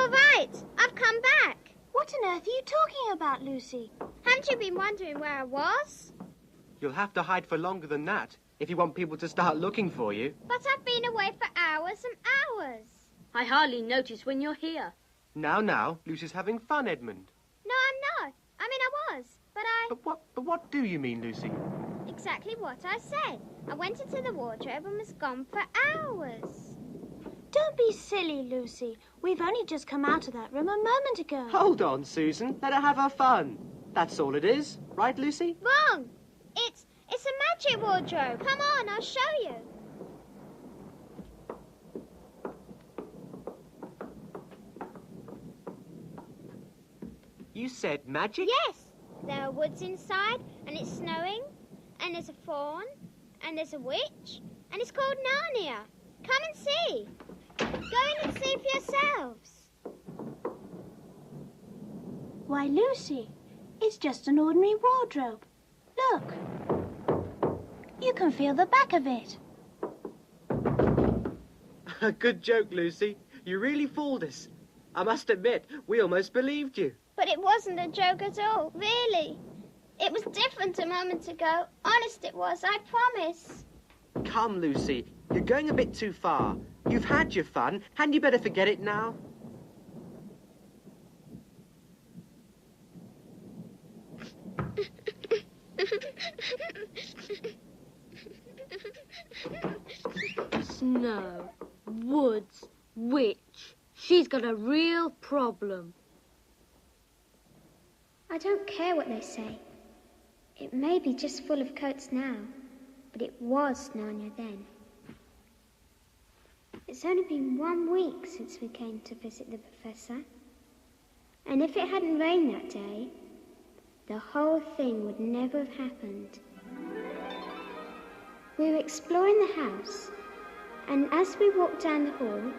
all right. I've come back. What on earth are you talking about, Lucy? Haven't you been wondering where I was? You'll have to hide for longer than that if you want people to start looking for you. But I've been away for hours and hours. I hardly notice when you're here. Now, Lucy's having fun, Edmund. No, I'm not. I mean, I was, but I... But what do you mean, Lucy? Exactly what I said. I went into the wardrobe and was gone for hours. Don't be silly, Lucy. We've only just come out of that room a moment ago. Hold on, Susan. Let her have her fun. That's all it is. Right, Lucy? Wrong. It's a magic wardrobe. Come on, I'll show you. You said magic? Yes. There are woods inside, and it's snowing, and there's a fawn, and there's a witch, and it's called Narnia. Come and see. Go in and see for yourselves. Why, Lucy, it's just an ordinary wardrobe. Look. You can feel the back of it. Good joke, Lucy. You really fooled us. I must admit, we almost believed you. But it wasn't a joke at all, really. It was different a moment ago. Honest it was, I promise. Come, Lucy. You're going a bit too far. You've had your fun. Hadn't you better forget it now? Snow, woods, witch. She's got a real problem. I don't care what they say. It may be just full of coats now, but it was Narnia then. It's only been 1 week since we came to visit the professor. And if it hadn't rained that day, the whole thing would never have happened. We were exploring the house, and as we walked down the hall,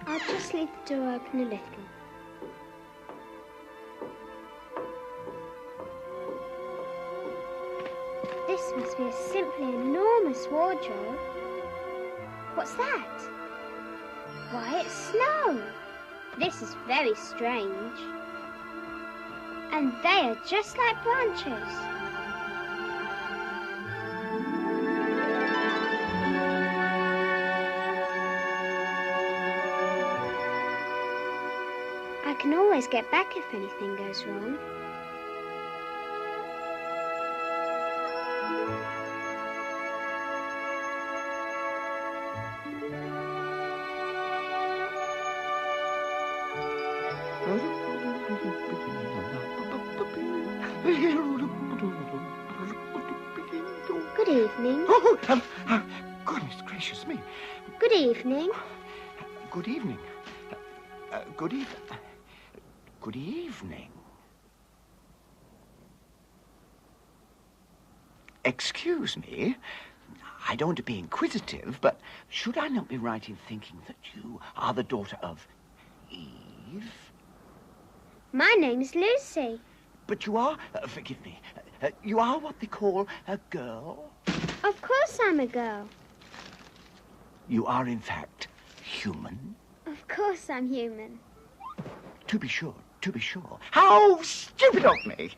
I'll just leave the door open a little. This must be a simply enormous wardrobe. What's that? Why, it's snow. This is very strange. And they are just like branches. I can always get back if anything goes wrong. Good evening. Goodness gracious me. Good evening. Good evening. Good evening. Excuse me. I don't want to be inquisitive, but should I not be right in thinking that you are the daughter of Eve? My name's Lucy. But you are, forgive me, you are what they call a girl? Of course I'm a girl. You are, in fact, human? Of course I'm human. To be sure. How stupid of me!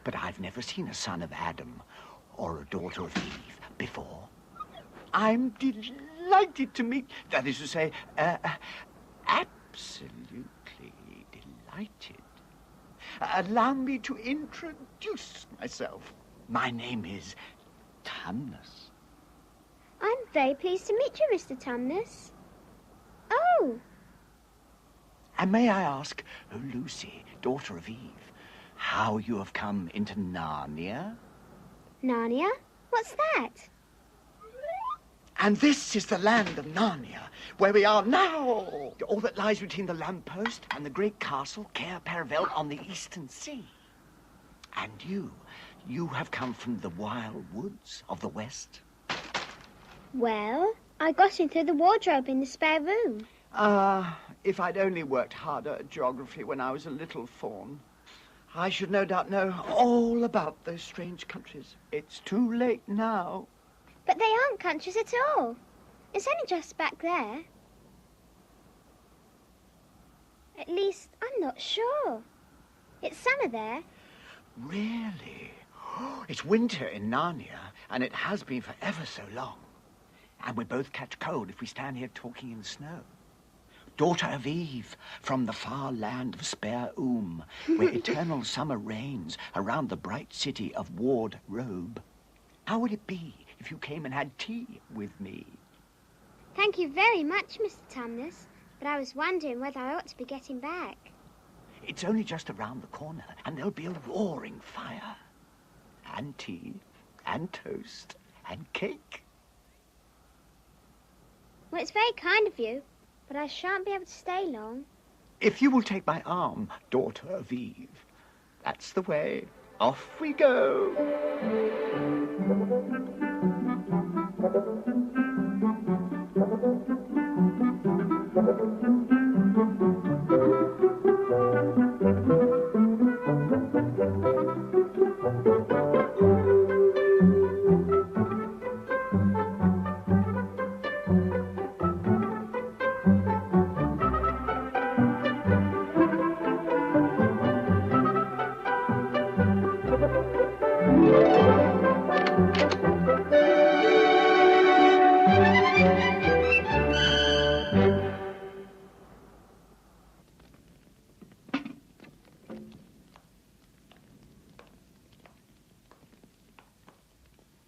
But I've never seen a son of Adam or a daughter of Eve before. I'm delighted to meet, that is to say, absolutely delighted. Allow me to introduce myself. My name is Tumnus. I'm very pleased to meet you, Mr. Tumnus. Oh! And may I ask, Lucy, daughter of Eve, how you have come into Narnia? Narnia? What's that? And this is the land of Narnia, where we are now. All that lies between the lamppost and the great castle, Cair Paravel, on the eastern sea. And you have come from the wild woods of the west. Well, I got in through the wardrobe in the spare room. If I'd only worked harder at geography when I was a little fawn, I should no doubt know all about those strange countries. It's too late now. But they aren't countries at all. It's only just back there. At least, I'm not sure. It's summer there. Really? It's winter in Narnia, and it has been for ever so long. And we both catch cold if we stand here talking in the snow. Daughter of Eve, from the far land of Spare where eternal summer reigns around the bright city of Ward Robe. How would it be if you came and had tea with me? Thank you very much, Mr. Tumnus, but I was wondering whether I ought to be getting back. It's only just around the corner, and there'll be a roaring fire. And tea, and toast, and cake. Well, it's very kind of you, but I shan't be able to stay long. If you will take my arm, daughter of Eve. That's the way. Off we go.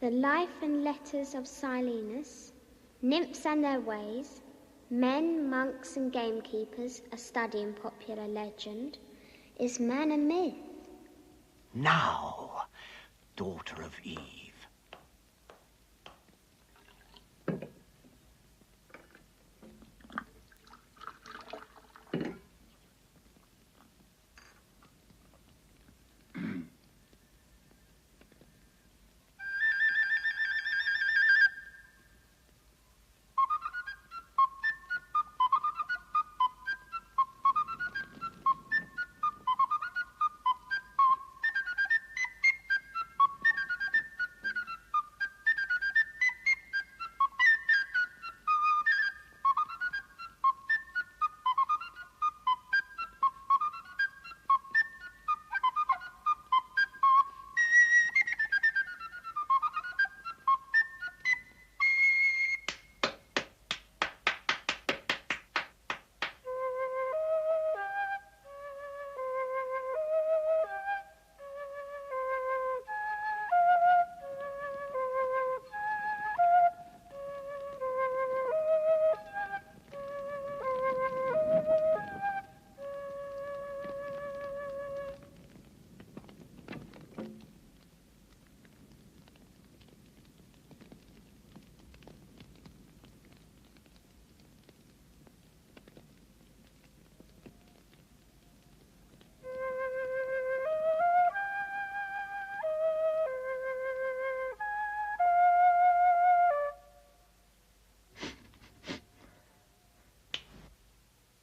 The life and letters of Silenus, nymphs and their ways, men, monks and gamekeepers, a study in popular legend, is man a myth? Now, daughter of Eve.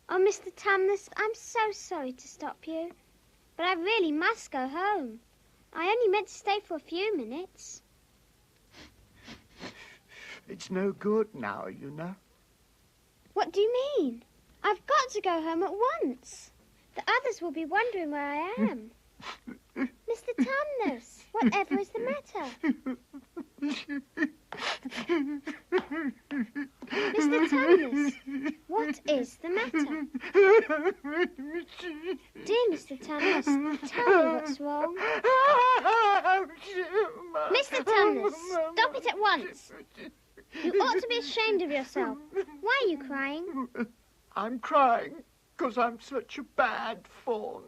Oh, Mr. Tumnus, I'm so sorry to stop you, but I really must go home. I only meant to stay for a few minutes. It's no good now, you know. What do you mean? I've got to go home at once. The others will be wondering where I am. Mr. Tumnus, whatever is the matter? Mr. Tumnus, what is the matter? Dear Mr. Tumnus, tell me what's wrong. Mr. Tumnus, stop it at once. You ought to be ashamed of yourself. Why are you crying? I'm crying because I'm such a bad fawn.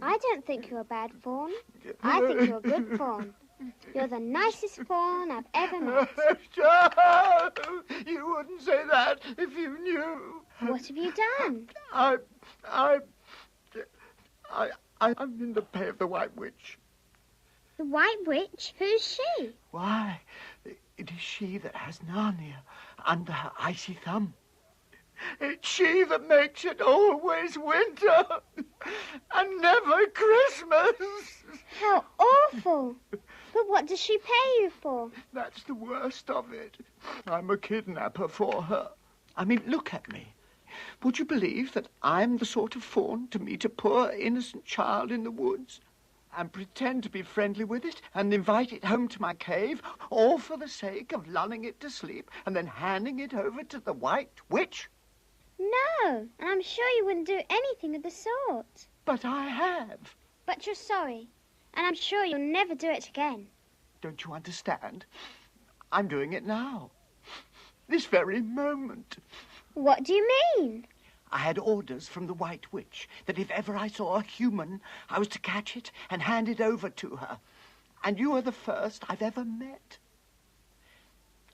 I don't think you're a bad fawn. I think you're a good fawn. You're the nicest fawn I've ever met. You wouldn't say that if you knew. What have you done? I'm in the pay of the White Witch. The White Witch? Who's she? Why, it is she that has Narnia under her icy thumb. It's she that makes it always winter and never Christmas. How awful. But what does she pay you for? That's the worst of it. I'm a kidnapper for her. I mean, look at me. Would you believe that I'm the sort of fawn to meet a poor innocent child in the woods and pretend to be friendly with it and invite it home to my cave, all for the sake of lulling it to sleep and then handing it over to the White Witch? No, and I'm sure you wouldn't do anything of the sort. But I have. But you're sorry, and I'm sure you'll never do it again. Don't you understand? I'm doing it now. This very moment. What do you mean? I had orders from the White Witch that if ever I saw a human, I was to catch it and hand it over to her. And you are the first I've ever met.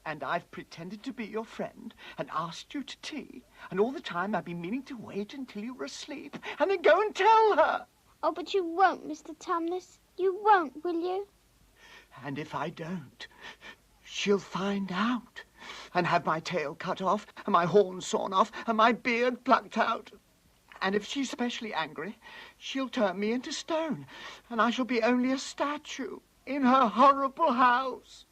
And I've pretended to be your friend and asked you to tea. And all the time I've been meaning to wait until you were asleep and then go and tell her. Oh, but you won't, Mr. Tumnus. You won't, will you? And if I don't, she'll find out and have my tail cut off and my horns sawn off and my beard plucked out. And if she's especially angry, she'll turn me into stone and I shall be only a statue in her horrible house.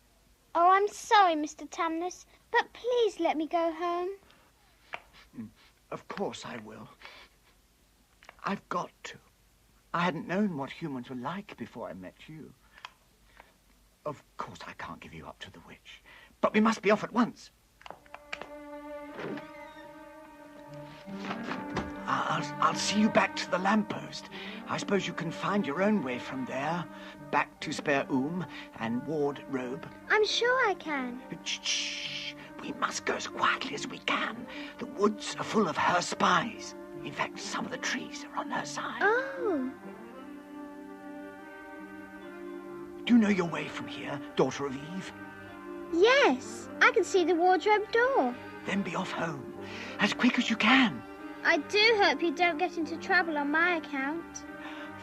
Oh, I'm sorry, Mr. Tumnus, but please let me go home. Of course I will. I've got to. I hadn't known what humans were like before I met you. Of course I can't give you up to the witch, but we must be off at once. I'll see you back to the lamppost. I suppose you can find your own way from there, back to Spare and Wardrobe. I'm sure I can. Shh! We must go as quietly as we can. The woods are full of her spies. In fact, some of the trees are on her side. Oh. Do you know your way from here, Daughter of Eve? Yes, I can see the wardrobe door. Then be off home, as quick as you can. I do hope you don't get into trouble on my account.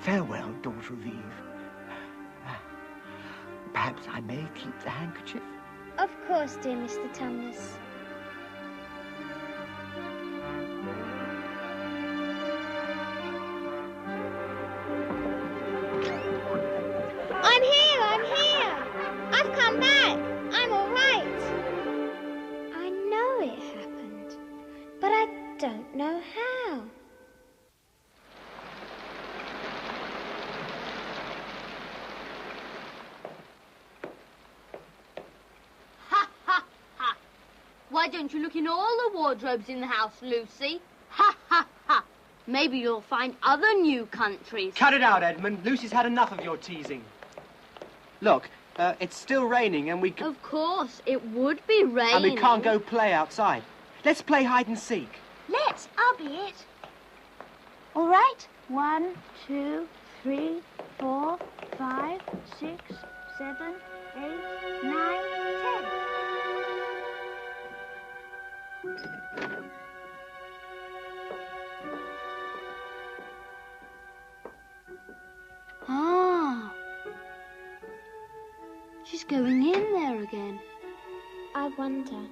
Farewell, Daughter of Eve. Perhaps I may keep the handkerchief? Of course, dear Mr. Tumnus. I'm here! I've come back! I'm all right! I know it happened, but I don't know how. Ha ha ha! Why don't you look in all the wardrobes in the house, Lucy? Ha ha ha! Maybe you'll find other new countries. Cut it out, Edmund. Lucy's had enough of your teasing. Look, it's still raining and we can... Of course, it would be raining. And we can't go play outside. Let's play hide and seek. Let's, I'll be it. All right. 1, 2, 3, 4, 5, 6, 7, 8, 9, 10. Ah. She's going in there again. I wonder,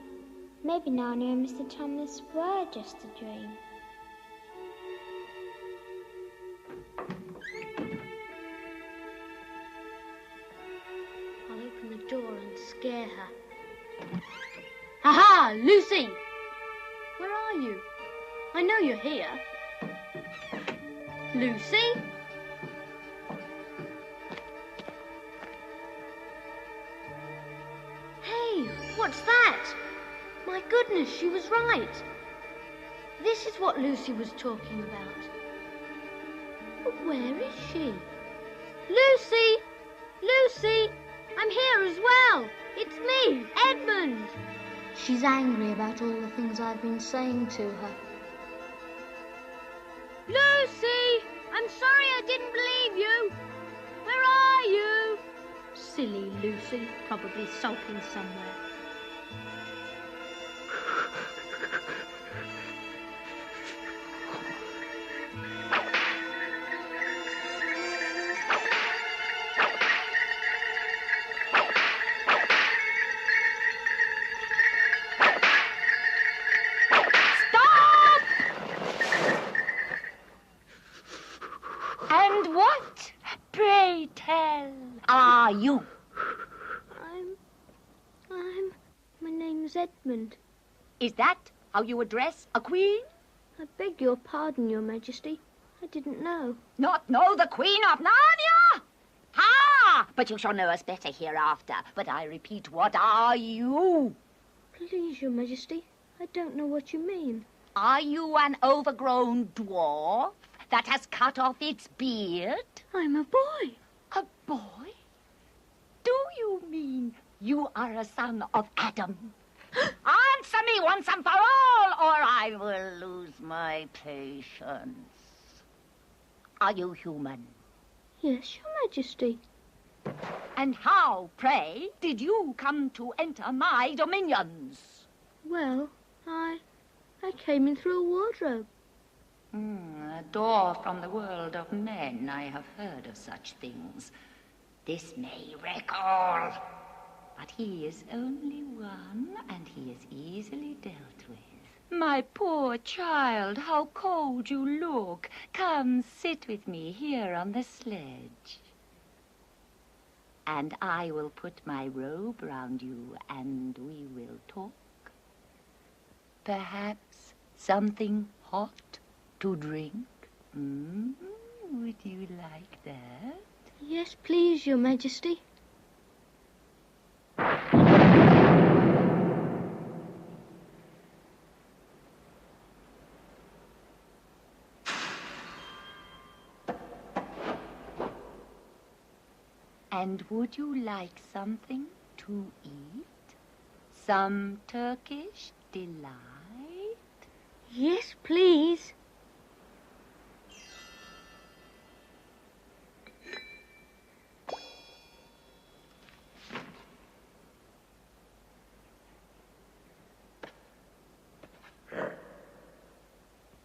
maybe Narnia and Mr. Tumnus were just a dream. I'll open the door and scare her. Ha-ha! Lucy! Where are you? I know you're here. Lucy? Hey, what's that? My goodness, she was right. This is what Lucy was talking about. But where is she? Lucy! Lucy! I'm here as well. It's me, Edmund. She's angry about all the things I've been saying to her. Lucy! I'm sorry I didn't believe you. Where are you? Silly Lucy, probably sulking somewhere. Stop! And what, pray tell, are you? My name's Edmund. Is that how you address a queen? I beg your pardon, Your Majesty. I didn't know. Not know the Queen of Narnia? Ha! But you shall know us better hereafter. But I repeat, what are you? Please, Your Majesty, I don't know what you mean. Are you an overgrown dwarf that has cut off its beard? I'm a boy. A boy? Do you mean you are a son of Adam? Answer me once and for all, or I will lose my patience. Are you human? Yes, Your Majesty. And how, pray, did you come to enter my dominions? Well, I came in through a wardrobe. A door from the world of men. I have heard of such things. This may wreck all. But he is only one, and he is easily dealt with. My poor child, how cold you look. Come, sit with me here on the sledge. And I will put my robe round you, and we will talk. Perhaps something hot to drink? Would you like that? Yes, please, Your Majesty. And would you like something to eat? Some Turkish delight? Yes, please.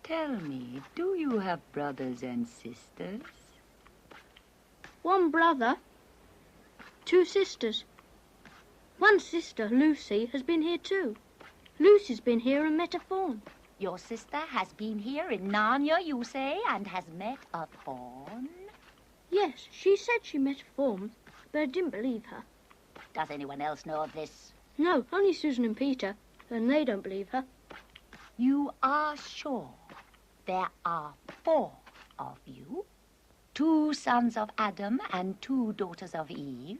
Tell me, do you have brothers and sisters? One brother, 2 sisters. One sister, Lucy, has been here too. Lucy's been here and met a fawn. Your sister has been here in Narnia, you say, and has met a fawn? Yes, she said she met a fawn, but I didn't believe her. Does anyone else know of this? No, only Susan and Peter, and they don't believe her. You are sure there are 4 of you? 2 sons of Adam and 2 daughters of Eve?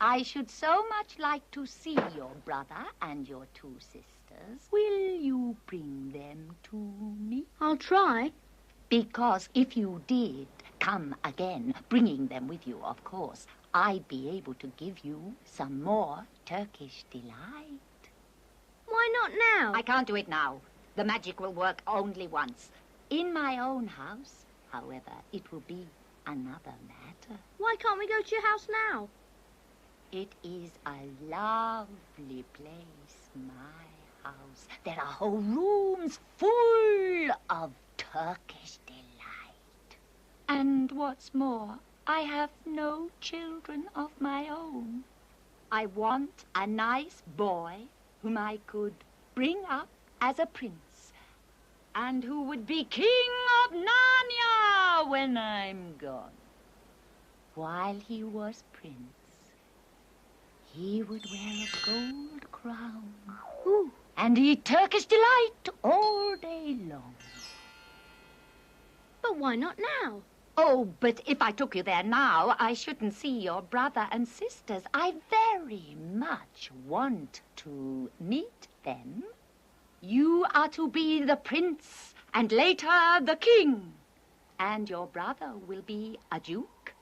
I should so much like to see your brother and your 2 sisters. Will you bring them to me? I'll try. Because if you did come again, bringing them with you, of course, I'd be able to give you some more Turkish delight. Why not now? I can't do it now. The magic will work only once. In my own house, however, it will be another matter. Why can't we go to your house now? It is a lovely place, my house. There are whole rooms full of Turkish delight. And what's more, I have no children of my own. I want a nice boy whom I could bring up as a prince, and who would be king of Narnia when I'm gone. While he was prince, he would wear a gold crown. Ooh. And eat Turkish delight all day long. But why not now? Oh, but if I took you there now, I shouldn't see your brother and sisters. I very much want to meet them. You are to be the prince, and later the king. And your brother will be a duke,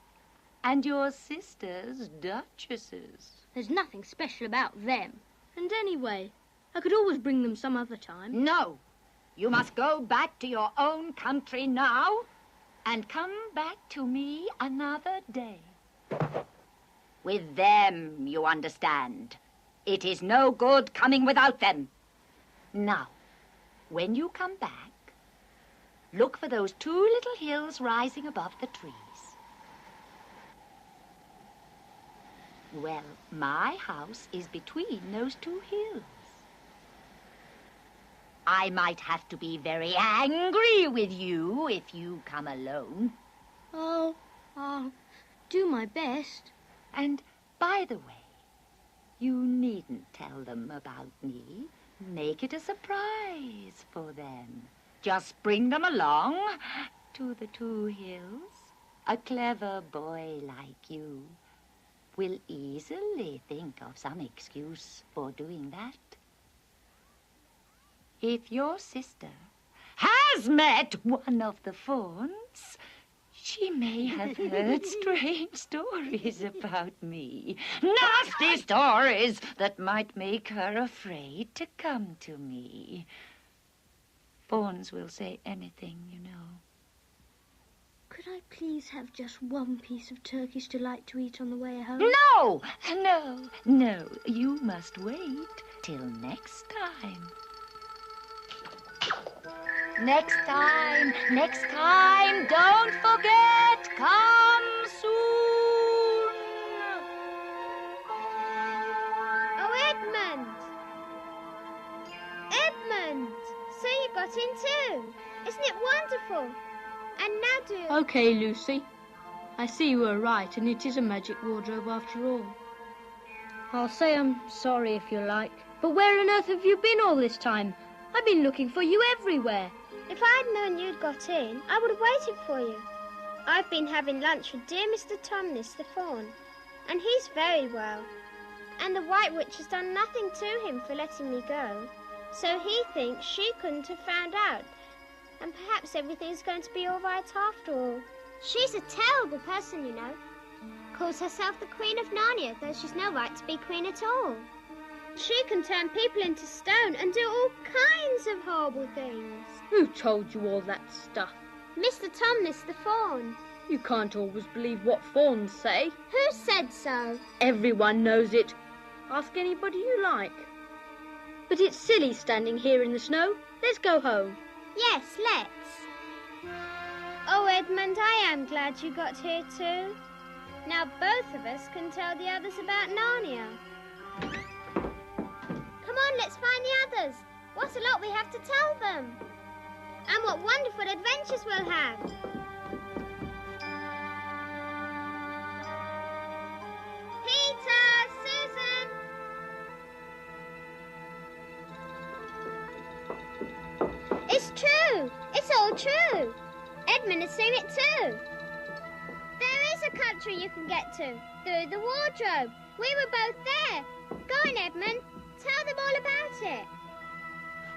and your sisters duchesses. There's nothing special about them. And anyway, I could always bring them some other time. No, you must go back to your own country now, and come back to me another day. With them, you understand. It is no good coming without them. Now, when you come back, look for those 2 little hills rising above the trees. Well, my house is between those 2 hills. I might have to be very angry with you if you come alone. Oh, I'll do my best. And by the way, you needn't tell them about me. Make it a surprise for them. Just bring them along to the 2 hills. A clever boy like you will easily think of some excuse for doing that. If your sister has met one of the fawns, she may have heard strange stories about me. Nasty stories that might make her afraid to come to me. Fawns will say anything, you know. Could I please have just one piece of Turkish delight to eat on the way home? No. You must wait till next time. Next time, don't forget, come soon. Oh, Edmund! Edmund! So you got in too. Isn't it wonderful? And now do... Okay, Lucy. I see you were right, and it is a magic wardrobe after all. I'll say I'm sorry if you like. But where on earth have you been all this time? I've been looking for you everywhere. If I'd known you'd got in, I would have waited for you. I've been having lunch with dear Mr. Tomness the Fawn, and he's very well. And the White Witch has done nothing to him for letting me go. So he thinks she couldn't have found out. And perhaps everything's going to be all right after all. She's a terrible person, you know. Calls herself the Queen of Narnia, though she's no right to be queen at all. She can turn people into stone and do all kinds of horrible things. Who told you all that stuff? Mr. Tomness the Fawn. You can't always believe what fawns say. Who said so? Everyone knows it. Ask anybody you like. But it's silly standing here in the snow. Let's go home. Yes, let's. Oh, Edmund, I am glad you got here too. Now both of us can tell the others about Narnia. Come on, let's find the others. What a lot we have to tell them. And what wonderful adventures we'll have. Peter, Susan. It's true. It's all true. Edmund has seen it too. There is a country you can get to through the wardrobe. We were both there. Go on, Edmund. Tell them all about it.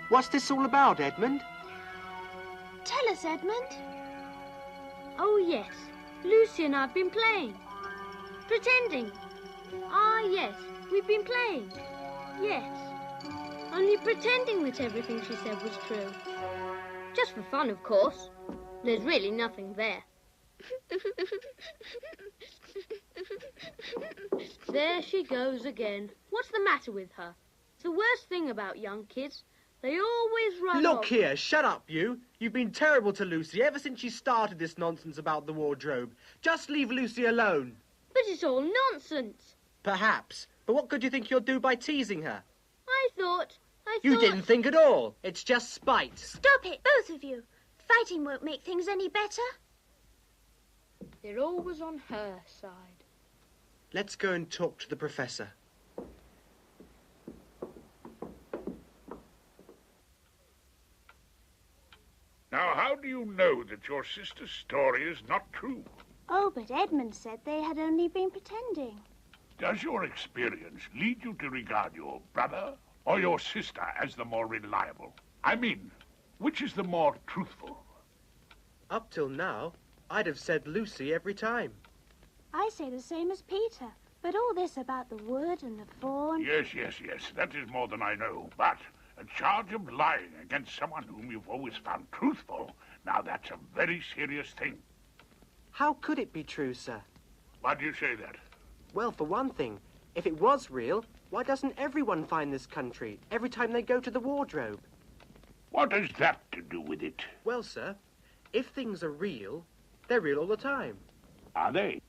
What's this all about, Edmund? Tell us, Edmund. Oh, yes. Lucy and I have been playing. Pretending. Ah, yes. We've been playing. Yes. Only pretending that everything she said was true. Just for fun, of course. There's really nothing there. There she goes again. What's the matter with her? It's the worst thing about young kids. They always run Look off. here, shut up, you. You've been terrible to Lucy ever since she started this nonsense about the wardrobe. Just leave Lucy alone. But it's all nonsense. Perhaps. But what good do you think you'll do by teasing her? I thought... You didn't think at all. It's just spite. Stop it, both of you. Fighting won't make things any better. They're always on her side. Let's go and talk to the professor. Now, how do you know that your sister's story is not true? Oh, but Edmund said they had only been pretending. Does your experience lead you to regard your brother or your sister as the more reliable? I mean, which is the more truthful? Up till now, I'd have said Lucy every time. I say the same as Peter, but all this about the wood and the fawn... Yes, that is more than I know, but a charge of lying against someone whom you've always found truthful, now that's a very serious thing. How could it be true, sir? Why do you say that? Well, for one thing, if it was real, why doesn't everyone find this country every time they go to the wardrobe? What has that to do with it? Well, sir, if things are real, they're real all the time. Are they?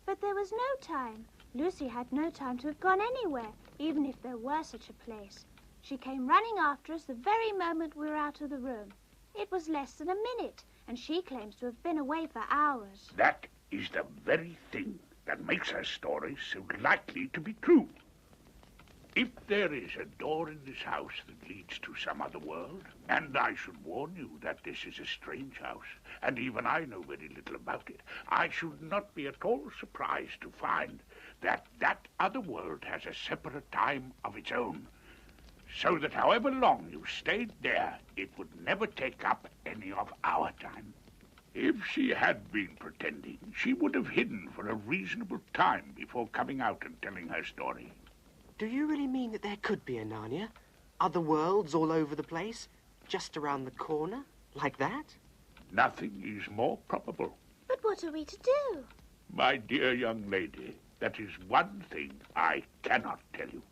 But there was no time. Lucy had no time to have gone anywhere, even if there were such a place. She came running after us the very moment we were out of the room. It was less than a minute, and she claims to have been away for hours. That is the very thing that makes her story so likely to be true. If there is a door in this house that leads to some other world, and I should warn you that this is a strange house, and even I know very little about it, I should not be at all surprised to find that that other world has a separate time of its own, so that however long you stayed there, it would never take up any of our time. If she had been pretending, she would have hidden for a reasonable time before coming out and telling her story. Do you really mean that there could be a Narnia? Other worlds all over the place? Just around the corner? Like that? Nothing is more probable. But what are we to do? My dear young lady, that is one thing I cannot tell you.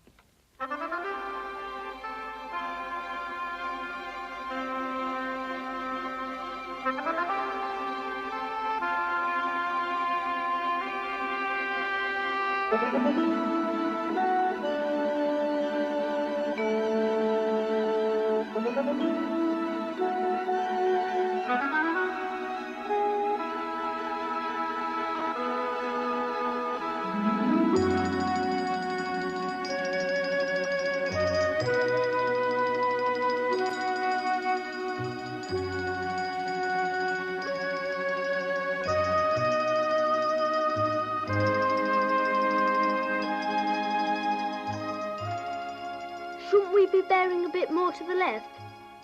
Shouldn't we be bearing a bit more to the left?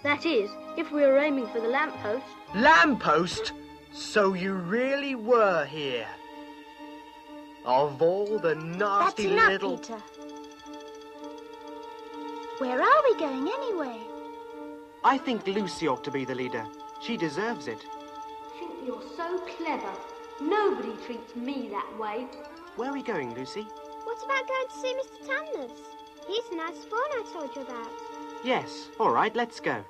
That is, if we were aiming for the lamppost. Lamppost? So you really were here? Of all the nasty That's enough, little... Peter. Where are we going anyway? I think Lucy ought to be the leader. She deserves it. I think you're so clever. Nobody treats me that way. Where are we going, Lucy? What about going to see Mr. Tumnus? He's the nice fawn I told you about. Yes. All right, let's go.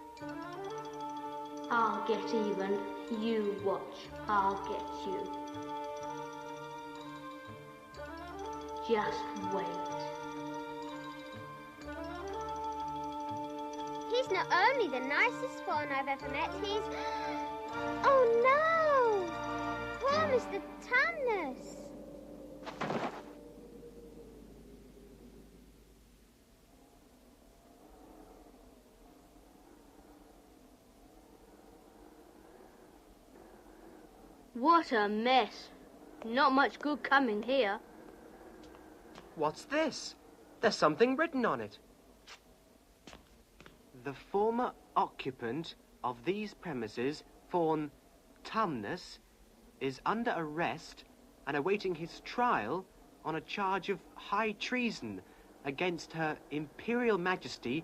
I'll get even. You watch. I'll get you. Just wait. He's not only the nicest fawn I've ever met, he's... Oh no! Poor Mr. Tumnus! What a mess. Not much good coming here. What's this? There's something written on it. The former occupant of these premises, Fawn Tumnus, is under arrest and awaiting his trial on a charge of high treason against Her Imperial Majesty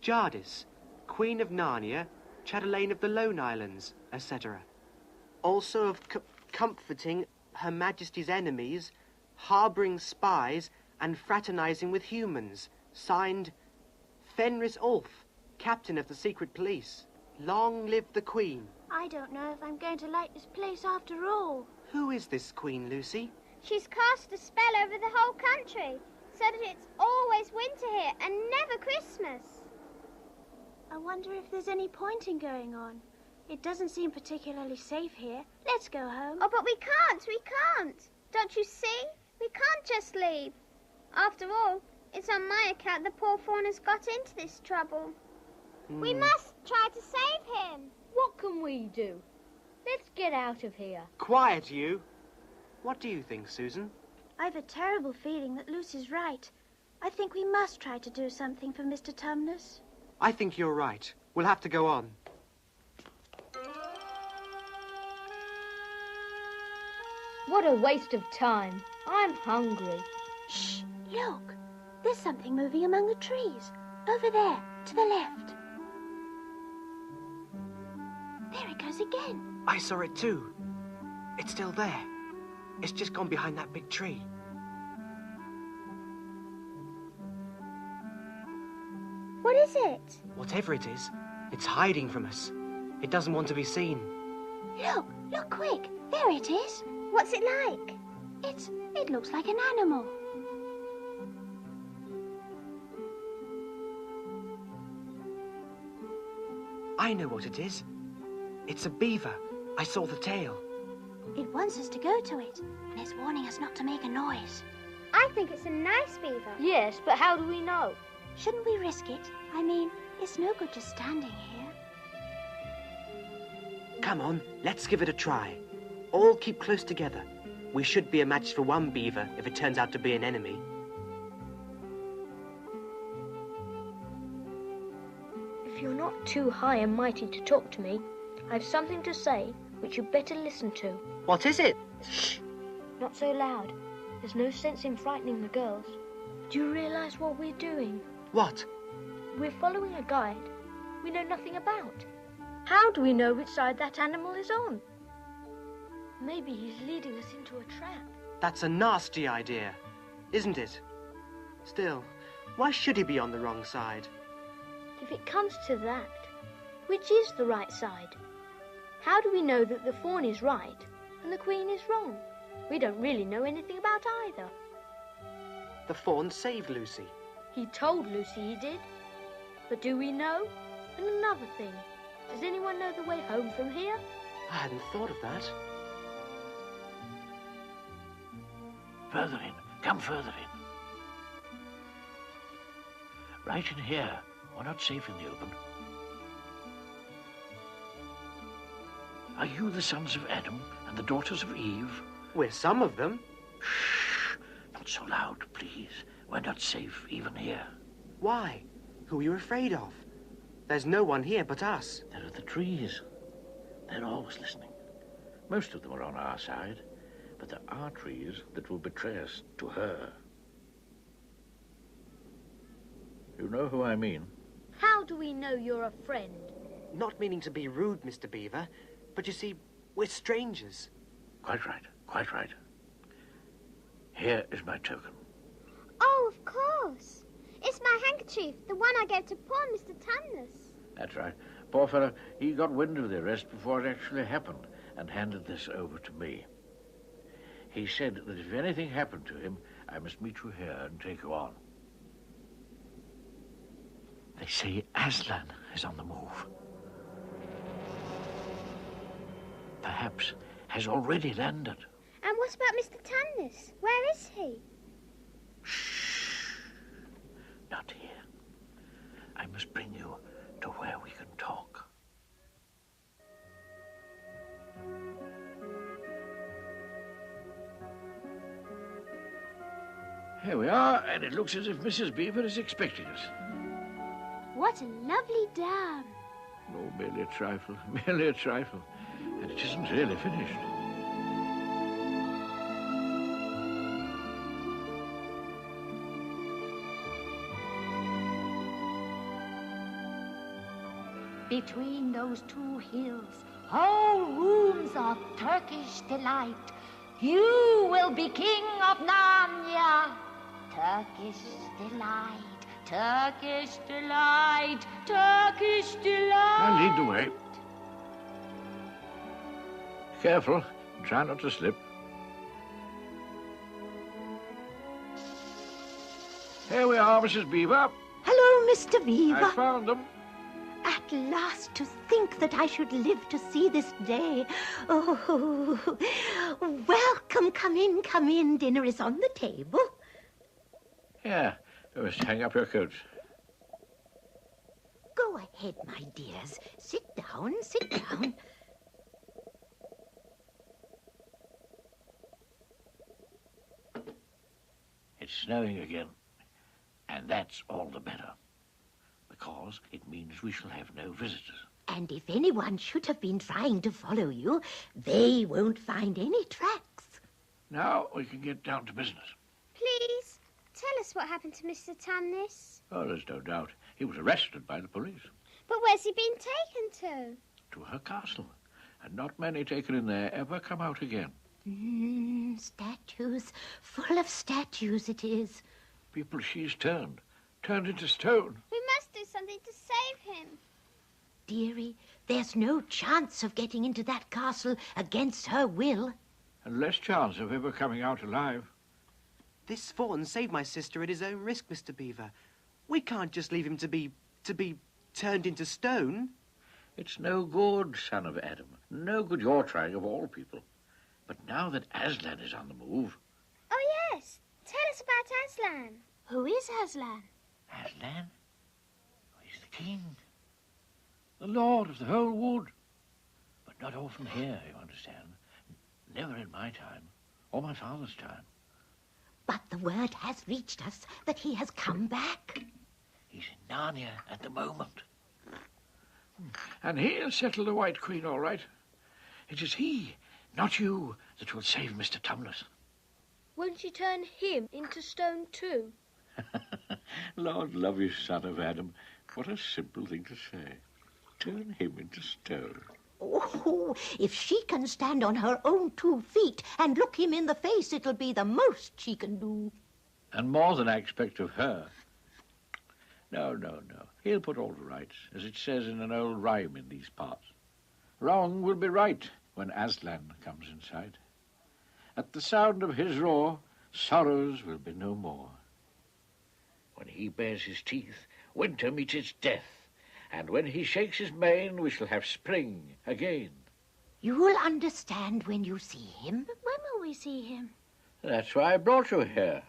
Jadis, Queen of Narnia, Chatelaine of the Lone Islands, etc. Also of comforting Her Majesty's enemies, harbouring spies, and fraternizing with humans. Signed, Fenris Ulf, Captain of the Secret Police. Long live the Queen. I don't know if I'm going to like this place after all. Who is this Queen, Lucy? She's cast a spell over the whole country, so that it's always winter here and never Christmas. I wonder if there's any pointing going on. It doesn't seem particularly safe here. Let's go home. Oh, but we can't. Don't you see? We can't just leave. After all, it's on my account the poor fawn has got into this trouble. We must try to save him. What can we do? Let's get out of here. Quiet, you. What do you think, Susan? I've a terrible feeling that Lucy's right. I think we must try to do something for Mr. Tumnus. I think you're right. We'll have to go on. What a waste of time. I'm hungry. Shh! Look! There's something moving among the trees. Over there, to the left. There it goes again. I saw it too. It's still there. It's just gone behind that big tree. What is it? Whatever it is, it's hiding from us. It doesn't want to be seen. Look quick. There it is. What's it like? It looks like an animal. I know what it is. It's a beaver. I saw the tail. It wants us to go to it, and it's warning us not to make a noise. I think it's a nice beaver. Yes, but how do we know? Shouldn't we risk it? I mean, it's no good just standing here. Come on, let's give it a try. All keep close together. We should be a match for one beaver if it turns out to be an enemy. If you're not too high and mighty to talk to me, I have something to say which you'd better listen to. What is it? Shh! Not so loud. There's no sense in frightening the girls. Do you realize what we're doing? What? We're following a guide we know nothing about. How do we know which side that animal is on? Maybe he's leading us into a trap. That's a nasty idea, isn't it? Still, why should he be on the wrong side? If it comes to that, which is the right side? How do we know that the fawn is right and the queen is wrong? We don't really know anything about either. The fawn saved Lucy. He told Lucy he did. But do we know? And another thing, does anyone know the way home from here? I hadn't thought of that. Further in. Come further in. Right in here. We're not safe in the open. Are you the sons of Adam and the daughters of Eve? We're some of them. Shh! Not so loud, please. We're not safe even here. Why? Who are you afraid of? There's no one here but us. There are the trees. They're always listening. Most of them are on our side, but there are trees that will betray us to her. You know who I mean? How do we know you're a friend? Not meaning to be rude, Mr. Beaver, but you see, we're strangers. Quite right, quite right. Here is my token. Oh, of course. It's my handkerchief, the one I gave to poor Mr. Tumnus. That's right. Poor fellow, he got wind of the arrest before it actually happened and handed this over to me. He said that if anything happened to him, I must meet you here and take you on. They say Aslan is on the move. Perhaps has already landed. And what about Mr. Tumnus? Where is he? Shh. Not here. I must bring you to where we can talk. Here we are, and it looks as if Mrs. Beaver is expecting us. What a lovely dam. Oh, merely a trifle, merely a trifle. And it isn't really finished. Between those two hills, whole rooms of Turkish delight. You will be king of Narnia. Turkish delight, Turkish delight, Turkish delight. I'll lead the way. Careful, try not to slip. Here we are, Mrs. Beaver. Hello, Mr. Beaver. I found them. At last, to think that I should live to see this day. Oh, welcome. Come in. Dinner is on the table. Yeah, you must hang up your coats. Go ahead, my dears. Sit down. It's snowing again, and that's all the better, because it means we shall have no visitors. And if anyone should have been trying to follow you, they won't find any tracks. Now we can get down to business. Please, tell us what happened to Mr. Tumnus. Oh, there's no doubt. He was arrested by the police. But where's he been taken to? To her castle. And not many taken in there ever come out again. Statues. Full of statues it is. People she's turned into stone. We must do something to save him. Dearie, there's no chance of getting into that castle against her will. And less chance of ever coming out alive. This fawn saved my sister at his own risk, Mr. Beaver. We can't just leave him to be turned into stone. It's no good, son of Adam. No good your trying of all people. But now that Aslan is on the move... Oh, yes. Tell us about Aslan. Who is Aslan? Aslan? He's the king. The lord of the whole wood. But not often here, you understand. Never in my time, or my father's time. But the word has reached us that he has come back. He's in Narnia at the moment. And he'll settle the White Queen all right. It is he, not you, that will save Mr. Tumnus. Won't she turn him into stone too? Lord love you, son of Adam. What a simple thing to say. Turn him into stone. Oh, if she can stand on her own 2 feet and look him in the face, it'll be the most she can do. And more than I expect of her. No. He'll put all to rights, as it says in an old rhyme in these parts. Wrong will be right when Aslan comes in sight. At the sound of his roar, sorrows will be no more. When he bares his teeth, winter meets its death. And when he shakes his mane, we shall have spring again. You'll understand when you see him. But when will we see him? That's why I brought you here.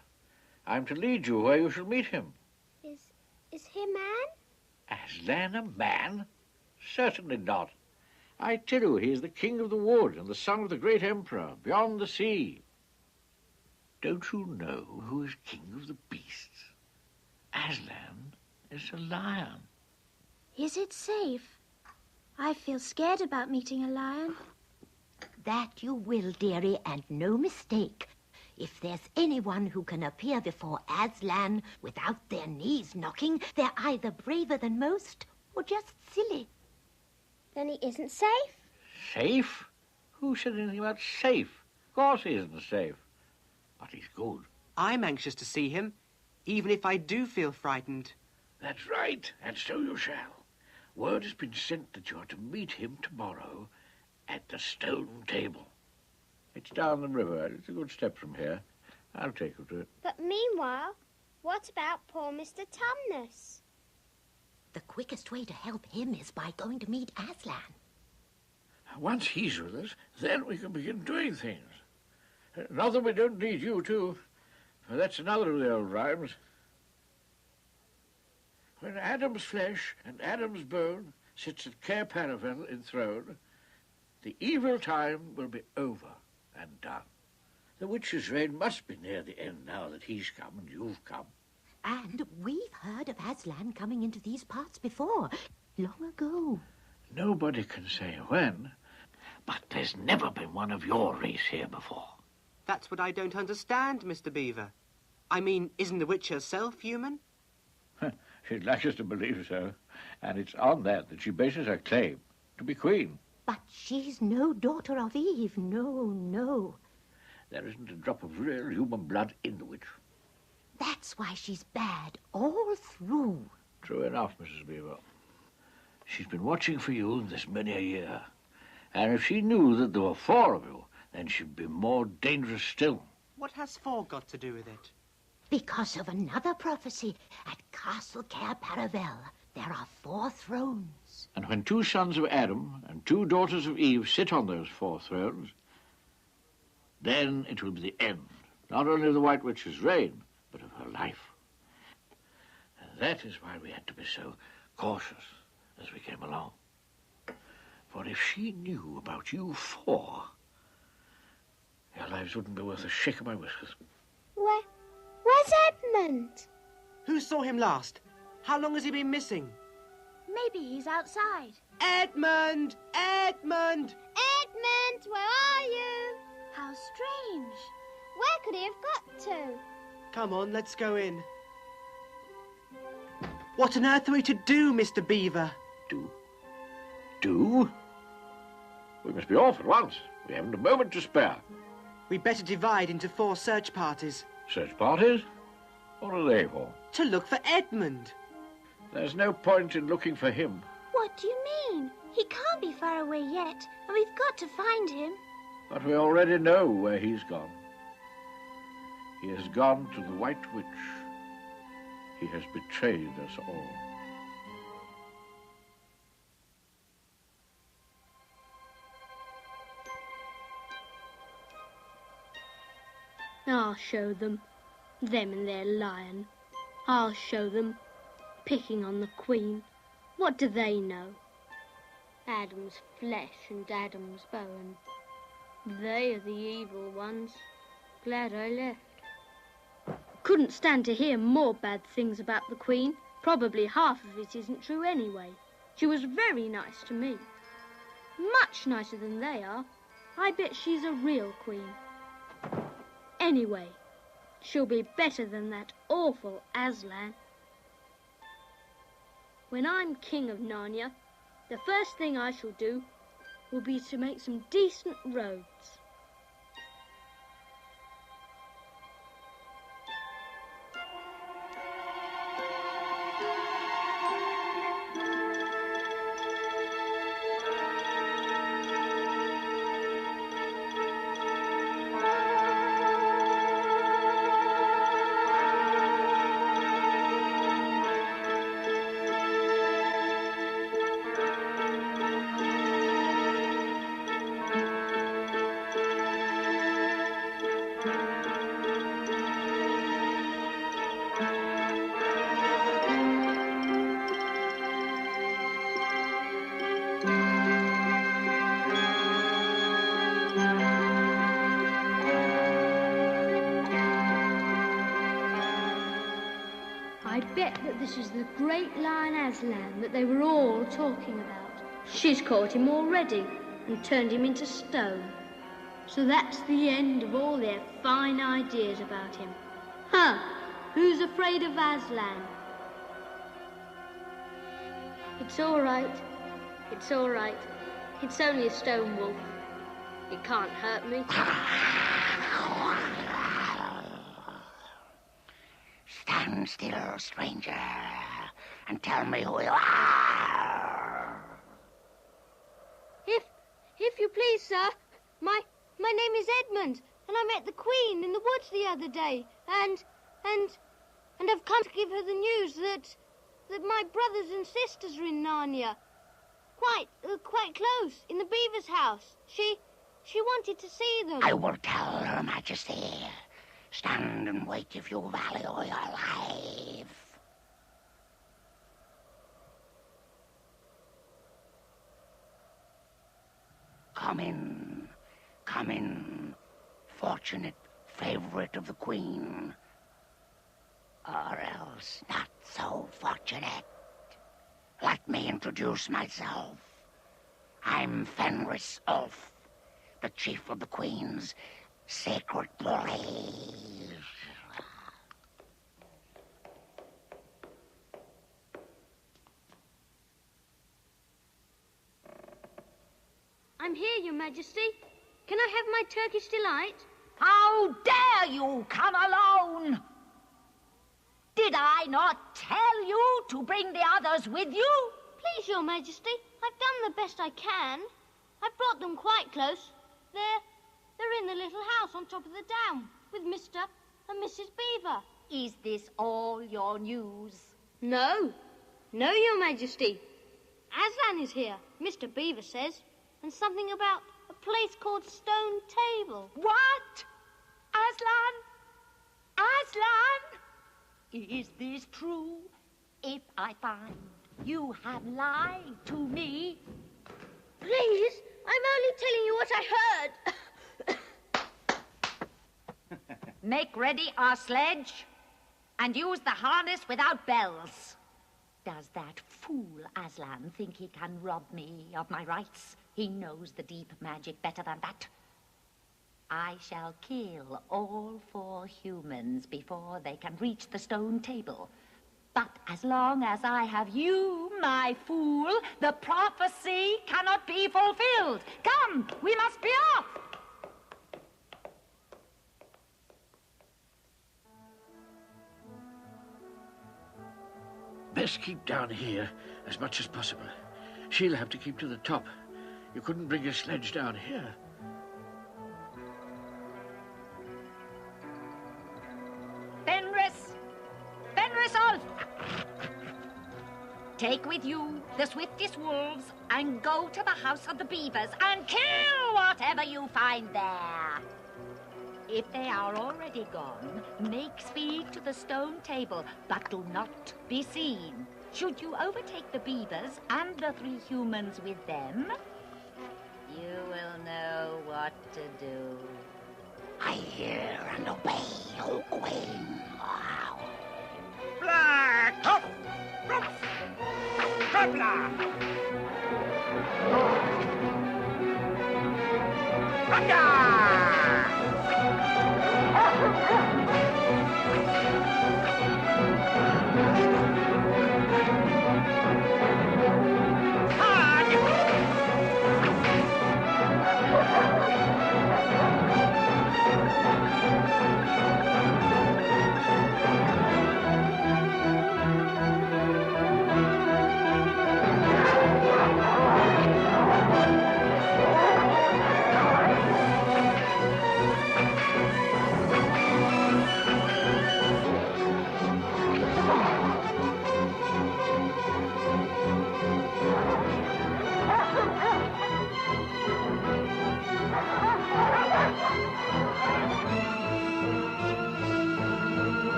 I'm to lead you where you shall meet him. Is he a man? Aslan a man? Certainly not. I tell you, he is the king of the wood and the son of the great emperor beyond the sea. Don't you know who is king of the beasts? Aslan is a lion. Is it safe? I feel scared about meeting a lion. That you will, dearie, and no mistake. If there's anyone who can appear before Aslan without their knees knocking, they're either braver than most or just silly. Then he isn't safe? Safe? Who said anything about safe? Of course he isn't safe. But he's good. I'm anxious to see him, even if I do feel frightened. That's right, and so you shall. Word has been sent that you are to meet him tomorrow at the stone table. It's down the river. It's a good step from here. I'll take you to it. But meanwhile, what about poor Mr. Tumnus? The quickest way to help him is by going to meet Aslan. Once he's with us, then we can begin doing things. Not that we don't need you, too, for that's another of the old rhymes. When Adam's flesh and Adam's bone sits at Cair Paravel enthroned, the evil time will be over and done. The witch's reign must be near the end now that he's come and you've come. And we've heard of Aslan coming into these parts before, long ago. Nobody can say when, but there's never been one of your race here before. That's what I don't understand, Mr. Beaver. I mean, isn't the witch herself human? She'd like us to believe so, and it's on that she bases her claim to be queen. But she's no daughter of Eve, no. There isn't a drop of real human blood in the witch. That's why she's bad all through. True enough, Mrs. Beaver. She's been watching for you this many a year, and if she knew that there were 4 of you, then she'd be more dangerous still. What has 4 got to do with it? Because of another prophecy, at Castle Cair Paravel, there are 4 thrones. And when 2 sons of Adam and 2 daughters of Eve sit on those 4 thrones, then it will be the end, not only of the White Witch's reign, but of her life. And that is why we had to be so cautious as we came along. For if she knew about you 4, your lives wouldn't be worth a shake of my whiskers. Where's Edmund? Who saw him last? How long has he been missing? Maybe he's outside. Edmund! Edmund! Edmund, where are you? How strange. Where could he have got to? Come on, let's go in. What on earth are we to do, Mr. Beaver? Do? We must be off at once. We haven't a moment to spare. We'd better divide into 4 search parties. Search parties? What are they for? To look for Edmund. There's no point in looking for him. What do you mean? He can't be far away yet, and we've got to find him. But we already know where he's gone. He has gone to the White Witch. He has betrayed us all. I'll show them. Them and their lion. I'll show them. Picking on the Queen. What do they know? Adam's flesh and Adam's bone. They are the evil ones. Glad I left. Couldn't stand to hear more bad things about the Queen. Probably half of it isn't true anyway. She was very nice to me. Much nicer than they are. I bet she's a real queen. Anyway, she'll be better than that awful Aslan. When I'm king of Narnia, the first thing I shall do will be to make some decent roads. This is the great lion Aslan that they were all talking about. She's caught him already and turned him into stone. So that's the end of all their fine ideas about him. Huh, who's afraid of Aslan? It's all right. It's all right. It's only a stone wolf. It can't hurt me. Stand still, stranger, and tell me who you are. If you please, sir, my name is Edmund, and I met the Queen in the woods the other day, and I've come to give her the news that my brothers and sisters are in Narnia, quite close, in the beaver's house. She wanted to see them. I will tell Her Majesty. Stand and wait if you value your life. Come in, fortunate favorite of the Queen. Or else not so fortunate. Let me introduce myself. I'm Fenris Ulf, the chief of the Queen's sacred bullies. I'm here, Your Majesty. Can I have my Turkish delight? How dare you come alone? Did I not tell you to bring the others with you? Please, Your Majesty, I've done the best I can. I've brought them quite close. They're in the little house on top of the dam with Mr. and Mrs. Beaver. Is this all your news? No, Your Majesty. Aslan is here, Mr. Beaver says, and something about a place called Stone Table. What? Aslan? Is this true? If I find you have lied to me... Please, I'm only telling you what I heard. Make ready our sledge and use the harness without bells. Does that fool Aslan think he can rob me of my rights? He knows the deep magic better than that. I shall kill all 4 humans before they can reach the stone table. But as long as I have you, my fool, the prophecy cannot be fulfilled. Come, we must be off. Best keep down here as much as possible. She'll have to keep to the top. You couldn't bring your sledge down here. Fenris Ulf! Take with you the swiftest wolves and go to the house of the beavers and kill whatever you find there. If they are already gone, make speed to the stone table, but do not be seen. Should you overtake the beavers and the 3 humans with them, you will know what to do. I hear and obey, O Queen. Black! Hop! Hop! Hoppla!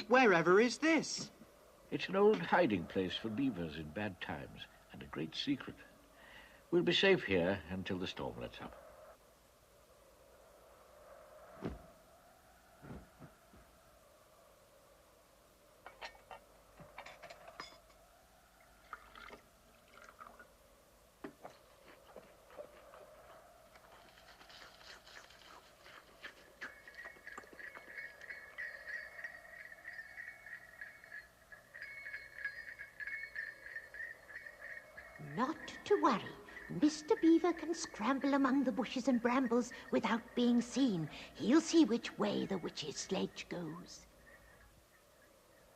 Wherever is this? It's an old hiding place for beavers in bad times, and a great secret. We'll be safe here until the storm lets up. Not to worry. Mr. Beaver can scramble among the bushes and brambles without being seen. He'll see which way the witch's sledge goes.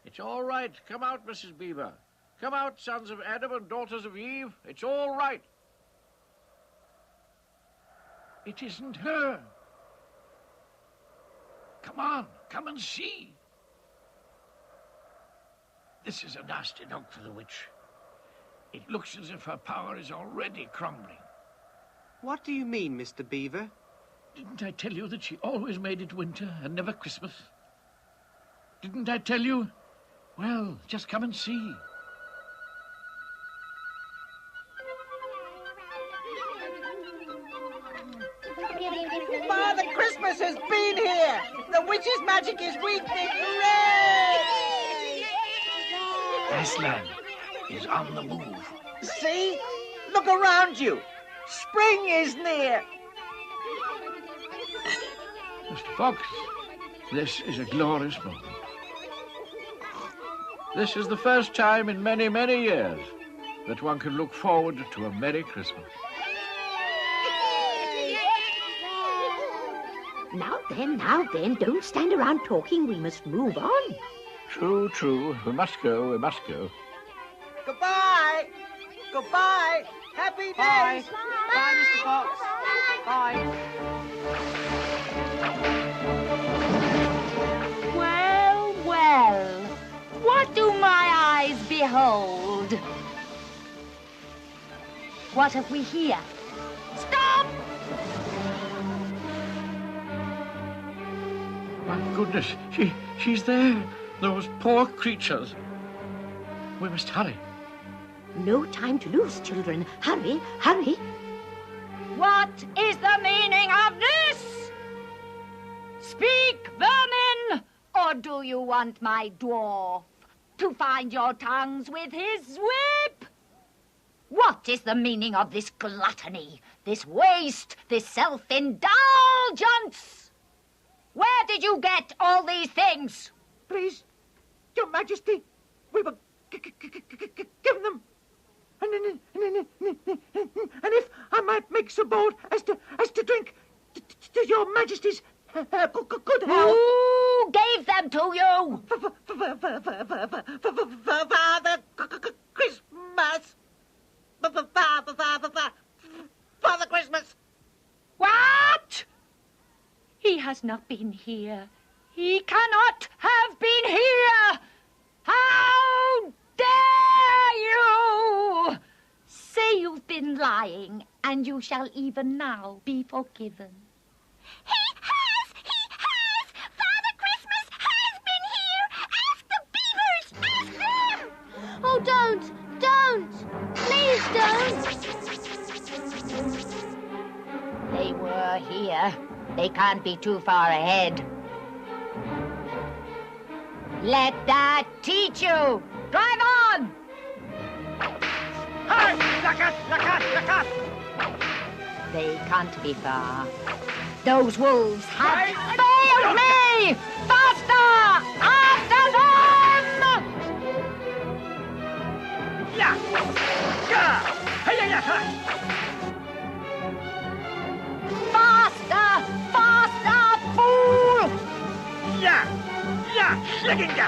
It's all right. Come out, Mrs. Beaver. Come out, sons of Adam and daughters of Eve. It's all right. It isn't her. Come on, come and see. This is a nasty knock for the witch. It looks as if her power is already crumbling. What do you mean, Mr. Beaver? Didn't I tell you that she always made it winter and never Christmas? Didn't I tell you? Well, just come and see. Father Christmas has been here! The witch's magic is weakening! Hooray! Aslan is on the move. See? Look around you. Spring is near. Mr. Fox, this is a glorious moment. This is the first time in many, many years that one can look forward to a Merry Christmas. Now then, don't stand around talking. We must move on. True, true. We must go, we must go. Goodbye. Goodbye. Happy days. Bye. Bye, Mr. Fox. Bye. Well, well, what do my eyes behold? What have we here? Stop! My goodness, she's there. Those poor creatures. We must hurry. No time to lose, children. Hurry, hurry. What is the meaning of this? Speak, vermin, or do you want my dwarf to find your tongues with his whip? What is the meaning of this gluttony, this waste, this self-indulgence? Where did you get all these things? Please, Your Majesty, we were given them. And if I might make so bold as to drink to Your Majesty's Good help. Who gave them to you? Father Christmas. Father Christmas. What? He has not been here. He cannot have been here. How dare you? Say you've been lying, and you shall even now be forgiven. He has! Father Christmas has been here! Ask the beavers! Ask them! Oh, don't! Please don't! They were here. They can't be too far ahead. Let that teach you! Drive on! Hey! Look out! They can't be far. Those wolves have failed me! Faster! After them! Yeah! Faster! Faster, fool! Yeah! Schlicken ya!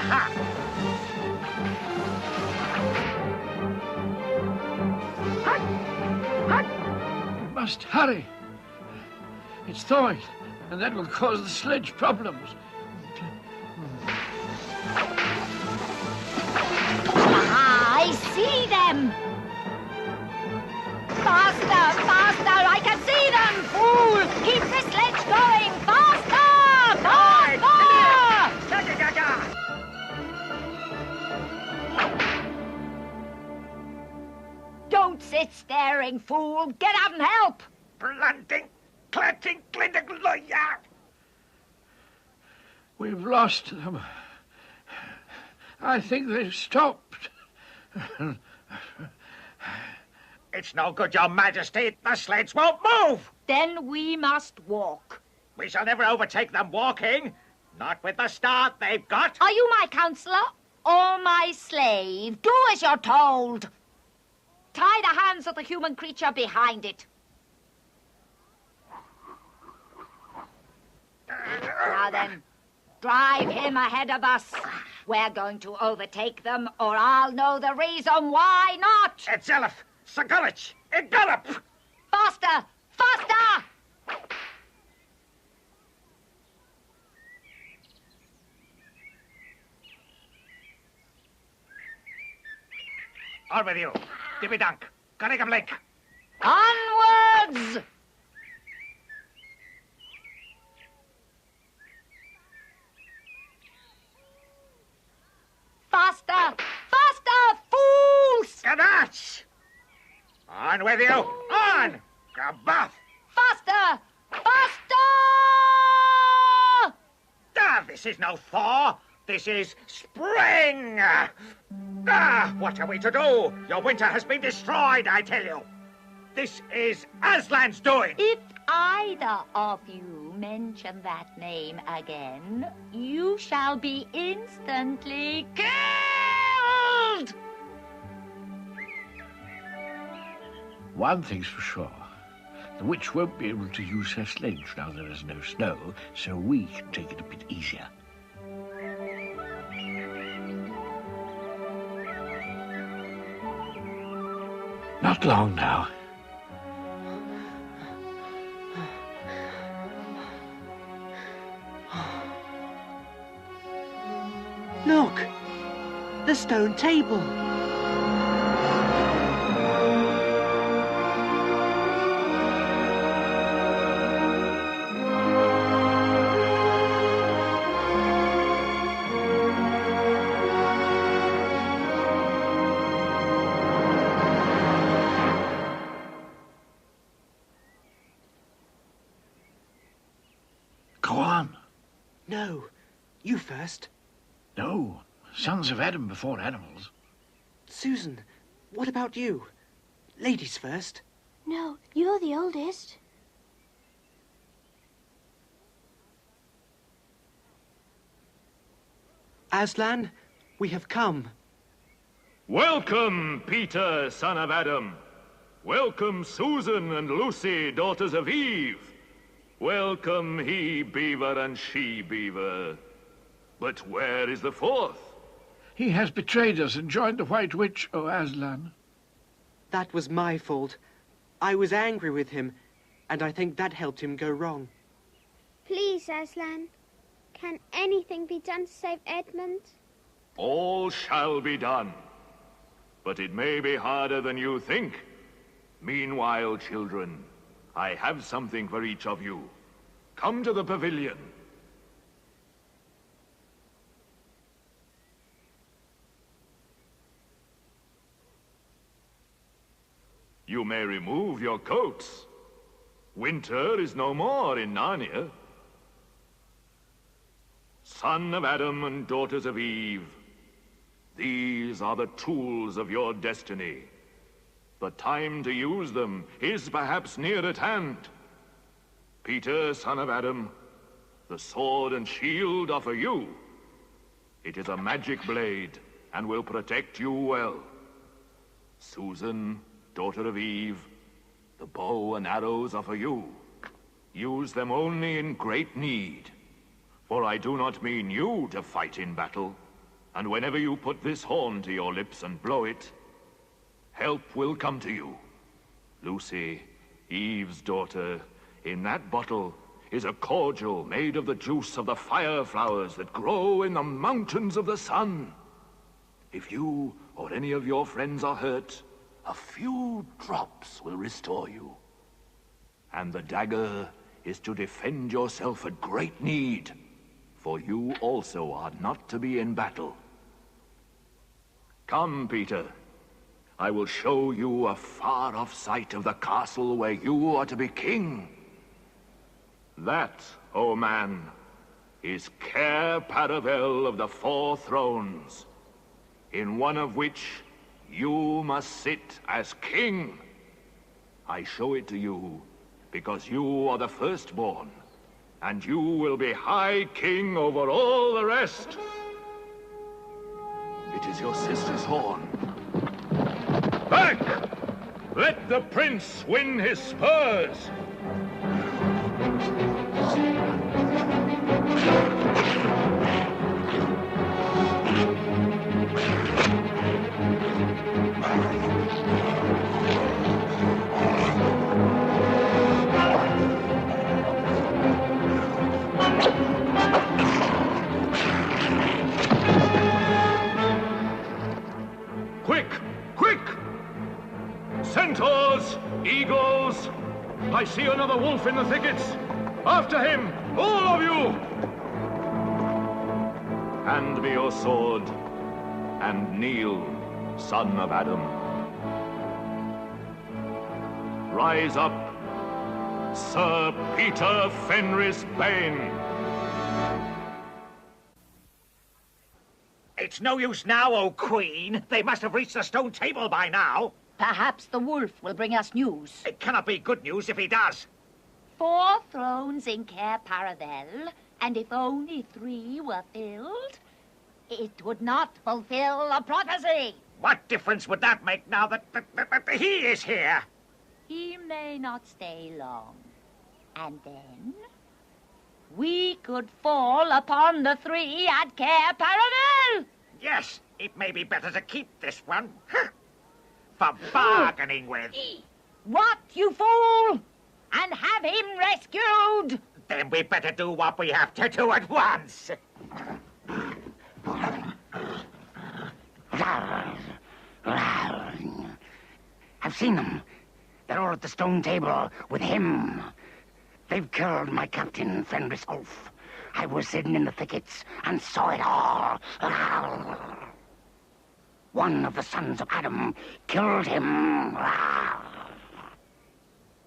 We must hurry. It's thawing, and that will cause the sledge problems. I see them! Faster! I can see them, fool! Keep the sledge going! Faster! Don't sit staring, fool! Get out and help! Blunting, clatting, glindagloya! We've lost them. I think they've stopped. It's no good, Your Majesty. The sleds won't move. Then we must walk. We shall never overtake them walking. Not with the start they've got. Are you my counselor or my slave? Do as you're told. Tie the hands of the human creature behind it. Now then, drive him ahead of us. We're going to overtake them, or I'll know the reason why not. Etzelif, Sagulich, Gallop! Faster! On with you. Dibby dunk. Gunningham Lake. Onwards! Faster! Fools! Ganache! On with you! On! Gabuff! Faster! This is no thaw. This is spring! What are we to do? Your winter has been destroyed, I tell you. This is Aslan's doing. If either of you mention that name again, you shall be instantly killed! One thing's for sure. The witch won't be able to use her sledge now there is no snow, so we can take it a bit easier. Not long now. Look! The stone table! Go on. No, you first. No, sons of Adam before animals. Susan, what about you? Ladies first. No, you're the oldest. Aslan, we have come. Welcome, Peter, son of Adam. Welcome, Susan and Lucy, daughters of Eve. Welcome, he-beaver and she-beaver. But where is the fourth? He has betrayed us and joined the White Witch, O Aslan. That was my fault. I was angry with him, and I think that helped him go wrong. Please, Aslan, can anything be done to save Edmund? All shall be done. But it may be harder than you think. Meanwhile, children, I have something for each of you. Come to the pavilion. You may remove your coats. Winter is no more in Narnia. Son of Adam and daughters of Eve, these are the tools of your destiny. The time to use them is perhaps near at hand. Peter, son of Adam, the sword and shield are for you. It is a magic blade and will protect you well. Susan, daughter of Eve, the bow and arrows are for you. Use them only in great need. For I do not mean you to fight in battle, and whenever you put this horn to your lips and blow it, help will come to you. Lucy, Eve's daughter, in that bottle is a cordial made of the juice of the fire flowers that grow in the mountains of the sun. If you or any of your friends are hurt, a few drops will restore you. And the dagger is to defend yourself at great need, for you also are not to be in battle. Come, Peter. I will show you a far-off sight of the castle where you are to be king. That, O man, is Cair Paravel of the Four Thrones, in one of which you must sit as king. I show it to you because you are the firstborn, and you will be High King over all the rest. It is your sister's horn. Back! Let the prince win his spurs! Quick! Quick! Centaurs! Eagles! I see another wolf in the thickets! After him! All of you! Hand me your sword, and kneel, son of Adam. Rise up, Sir Peter Fenris Bane. It's no use now, O Queen. They must have reached the stone table by now. Perhaps the wolf will bring us news. It cannot be good news if he does. 4 thrones in Cair Paravel, and if only 3 were filled, it would not fulfill a prophecy. What difference would that make now that he is here? He may not stay long. And then we could fall upon the 3 at Cair Paravel. Yes, it may be better to keep this one. For bargaining with. What, you fool? And have him rescued? Then we better do what we have to do at once. I've seen them. They're all at the stone table with him. They've killed my captain, Fenris Ulf. I was hidden in the thickets and saw it all. One of the sons of Adam killed him.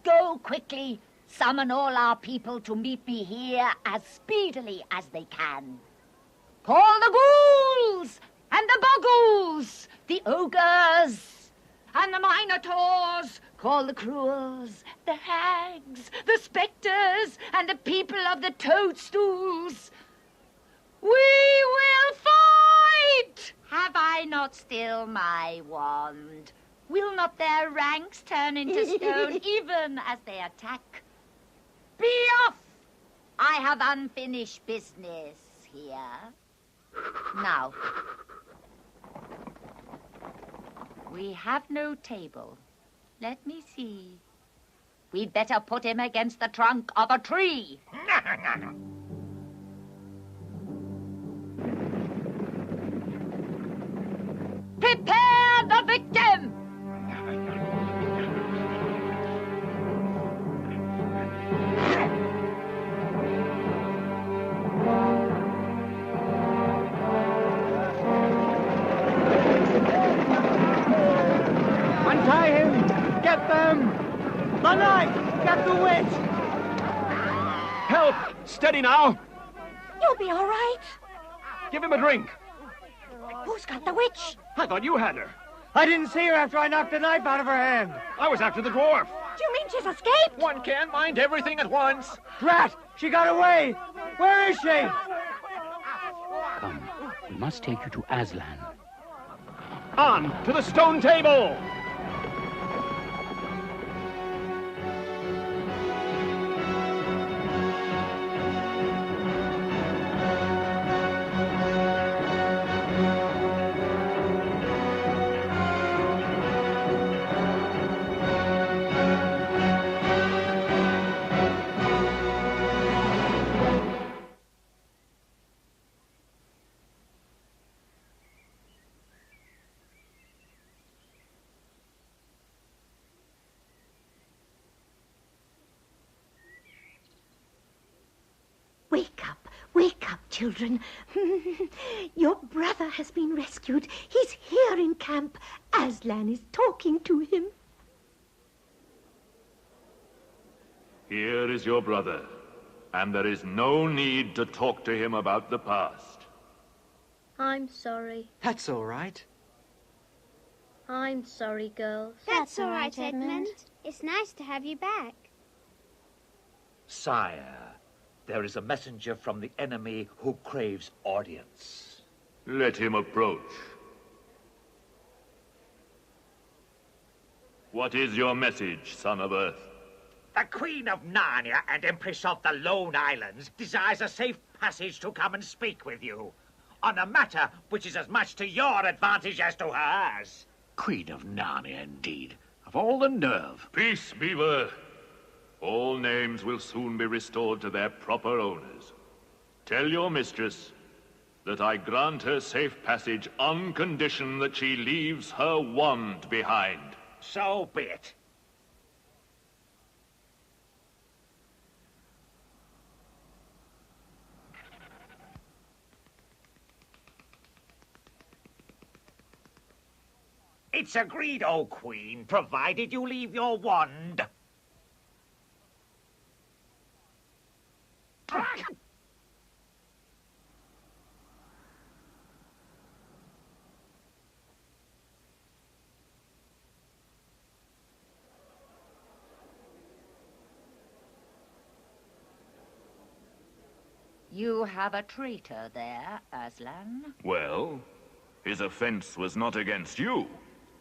Go quickly. Summon all our people to meet me here as speedily as they can. Call the ghouls and the boggles, the ogres and the minotaurs. Call the cruels, the hags, the spectres, and the people of the toadstools. We will fight! Have I not still my wand? Will not their ranks turn into stone even as they attack? Be off! I have unfinished business here. Now, we have no table. Let me see. We'd better put him against the trunk of a tree. Prepare the victim! Untie him! Get them! The knife! Get the witch! Help! Steady now! You'll be all right. Give him a drink. Who's got the witch? I thought you had her. I didn't see her after I knocked the knife out of her hand. I was after the dwarf. Do you mean she's escaped? One can't mind everything at once. Drat! She got away! Where is she? Come, we must take you to Aslan. On to the stone table! Wake up, children. Your brother has been rescued. He's here in camp. Aslan is talking to him. Here is your brother, and there is no need to talk to him about the past. I'm sorry. That's all right. I'm sorry, girls. That's all right, Edmund. It's nice to have you back. Sire, there is a messenger from the enemy who craves audience. Let him approach. What is your message, son of Earth? The Queen of Narnia and Empress of the Lone Islands desires a safe passage to come and speak with you on a matter which is as much to your advantage as to hers. Queen of Narnia, indeed. Of all the nerve. Peace, Beaver. All names will soon be restored to their proper owners. Tell your mistress that I grant her safe passage on condition that she leaves her wand behind. So be it. It's agreed, O Queen, provided you leave your wand. You have a traitor there, Aslan. Well, his offense was not against you.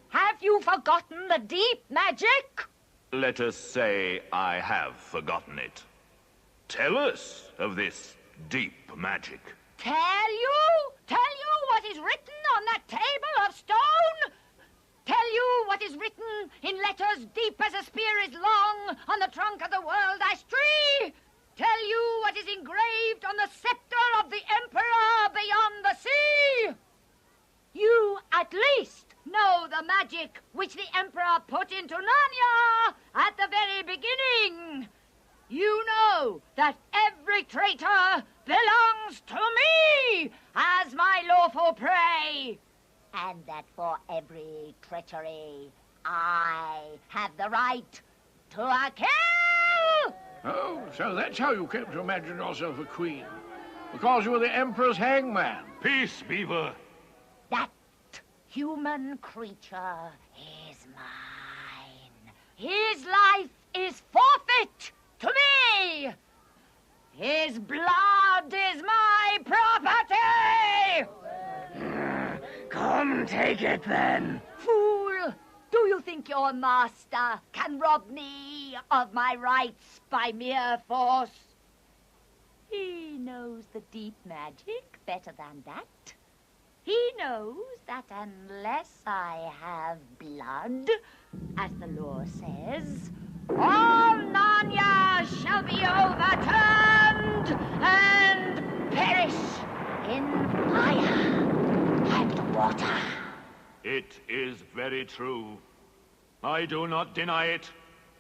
Have you forgotten the deep magic? Let us say I have forgotten it. Tell us of this deep magic. Tell you? Tell you what is written on that table of stone? Tell you what is written in letters deep as a spear is long on the trunk of the world-ash tree? Tell you what is engraved on the scepter of the Emperor beyond the sea? You, at least, know the magic which the Emperor put into Narnia at the very beginning. You know that every traitor belongs to me as my lawful prey. And that for every treachery, I have the right to a kill! Oh, so that's how you came to imagine yourself a queen. Because you were the Emperor's hangman. Peace, Beaver. That human creature is mine. His life is forfeit to me. His blood is my property. Come, take it then. Fool! Do you think your master can rob me of my rights by mere force. He knows the deep magic better than that. He knows that unless I have blood, as the law says, all Narnia shall be overturned and perish in fire and water. It is very true. I do not deny it.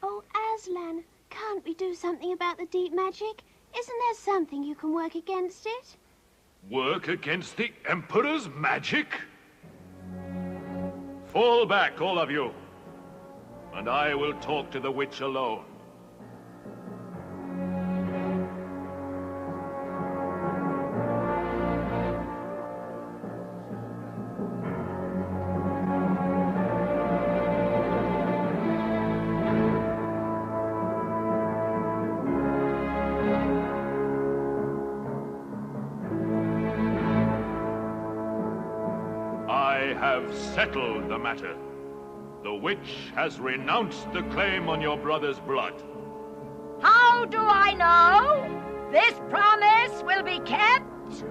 Oh, Aslan, can't we do something about the deep magic? Isn't there something you can work against it? Work against the Emperor's magic? Fall back, all of you, and I will talk to the witch alone. Settled the matter. The witch has renounced the claim on your brother's blood. How do I know this promise will be kept?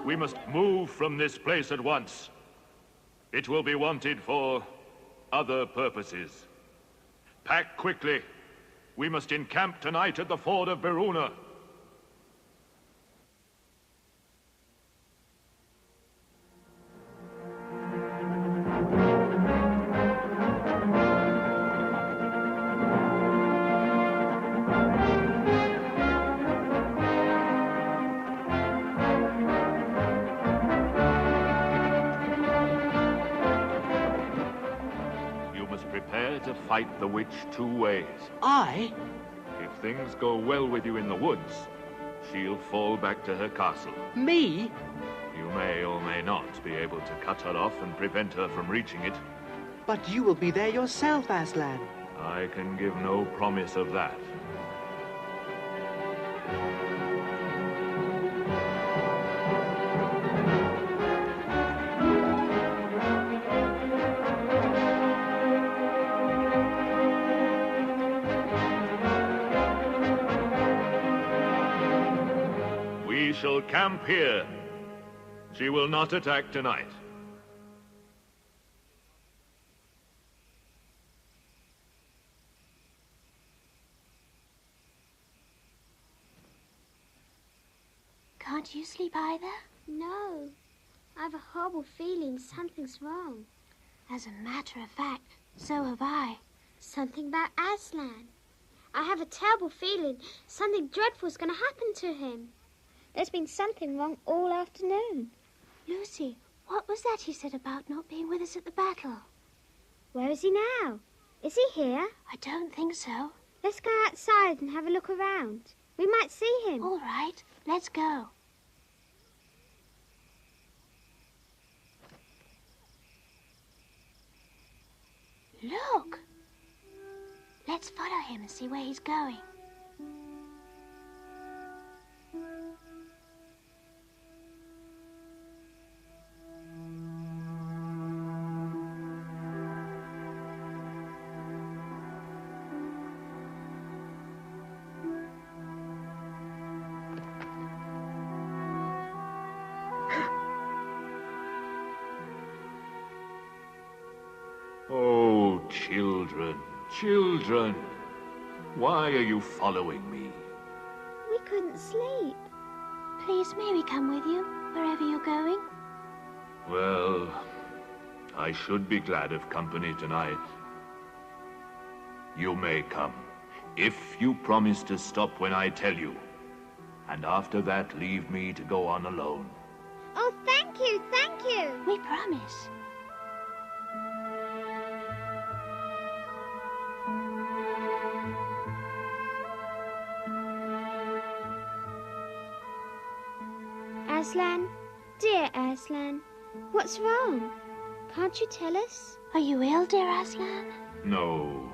We must move from this place at once. It will be wanted for other purposes. Pack quickly. We must encamp tonight at the ford of Beruna. Fight the witch two ways. I? If things go well with you in the woods, she'll fall back to her castle. Me? You may or may not be able to cut her off and prevent her from reaching it. But you will be there yourself, Aslan. I can give no promise of that. Shall camp here. She will not attack tonight. Can't you sleep either? No. I have a horrible feeling something's wrong. As a matter of fact, so have I. Something about Aslan. I have a terrible feeling something dreadful's going to happen to him. There's been something wrong all afternoon. Lucy, what was that he said about not being with us at the battle? Where is he now? Is he here? I don't think so. Let's go outside and have a look around. We might see him. All right, let's go. Look! Let's follow him and see where he's going. Oh, children, children, why are you following me? We couldn't sleep. Please, may we come with you, wherever you're going? Well, I should be glad of company tonight. You may come, if you promise to stop when I tell you. And after that, leave me to go on alone. Oh, thank you, thank you. We promise. Aslan, dear Aslan, what's wrong? Can't you tell us? Are you ill, dear Aslan? No,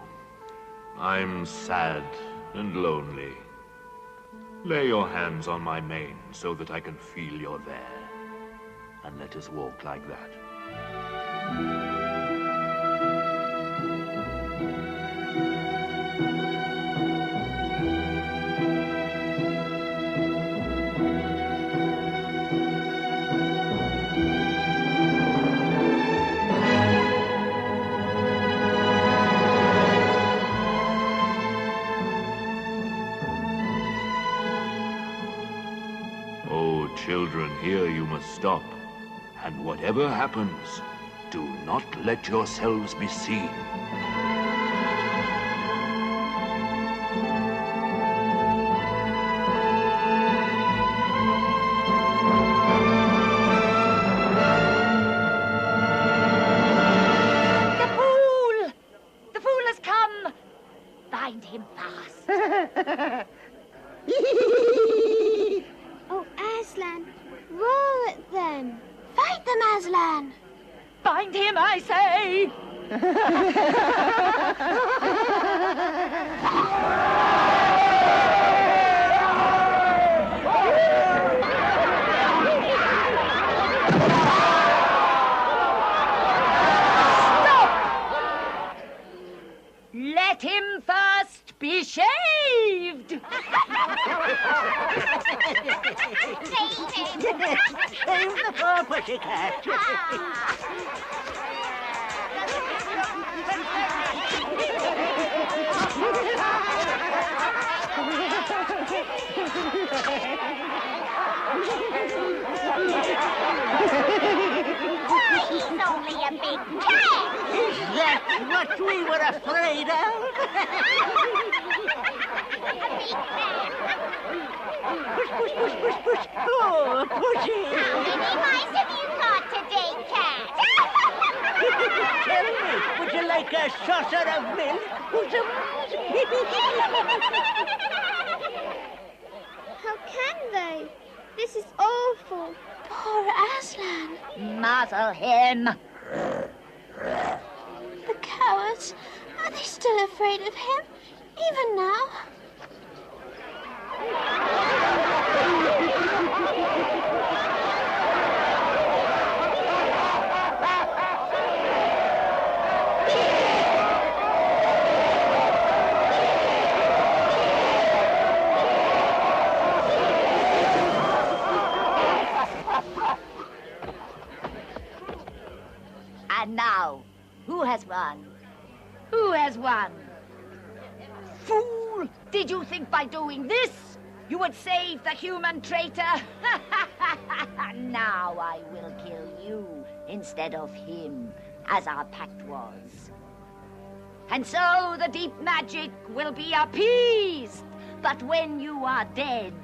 I'm sad and lonely. Lay your hands on my mane so that I can feel you're there. And let us walk like that. Children, here you must stop. And whatever happens, do not let yourselves be seen. The fool has come! Bind him fast. Oh, Aslan, roar at them. Fight them, Aslan. Bind him, I say! Stop! Let him first be shaved! Shave the poor pussycat. He's only a big cat. Is that what we were afraid of? Push, push, push, push, push. Oh, pushy. How many mice have you caught today, cat? Tell me, would you like a saucer of milk? How can they? This is awful. Poor Aslan. Muzzle him. The cowards. Are they still afraid of him? Even now? And now, who has won? Who has won? Fool! Did you think by doing this you would save the human traitor? Now I will kill you instead of him, as our pact was. And so the deep magic will be appeased. But when you are dead,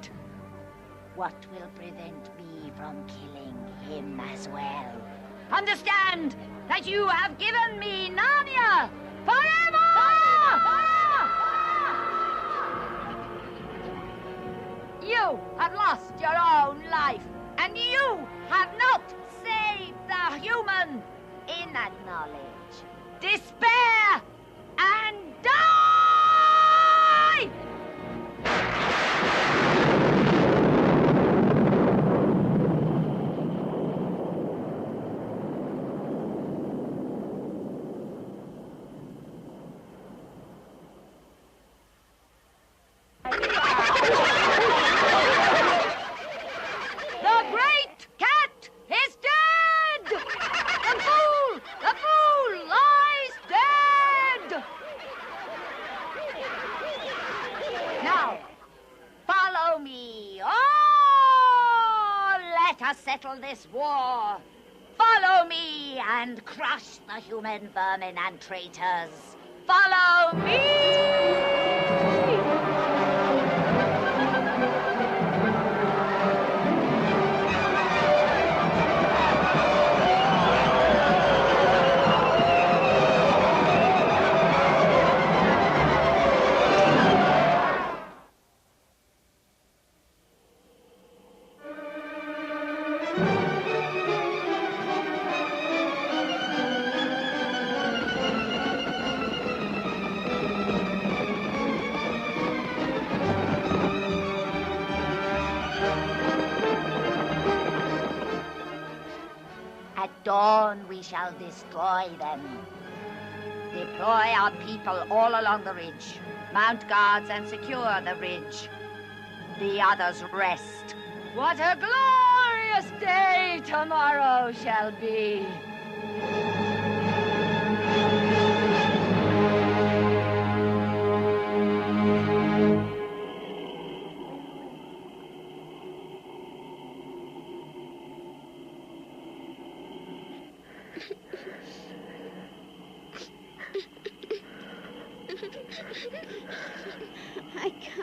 what will prevent me from killing him as well? Understand that you have given me Narnia forever! You have lost your own life, and you have not saved the human. In that knowledge, despair and die! Settle this war. Follow me and crush the human vermin and traitors. Follow me! Dawn we shall destroy them. Deploy our people all along the ridge. Mount guards and secure the ridge. The others rest. What a glorious day tomorrow shall be.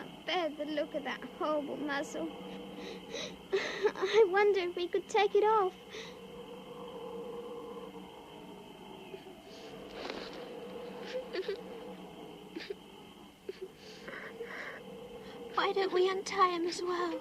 can't bear the look of that horrible muzzle. I wonder if we could take it off. Why don't we untie him as well?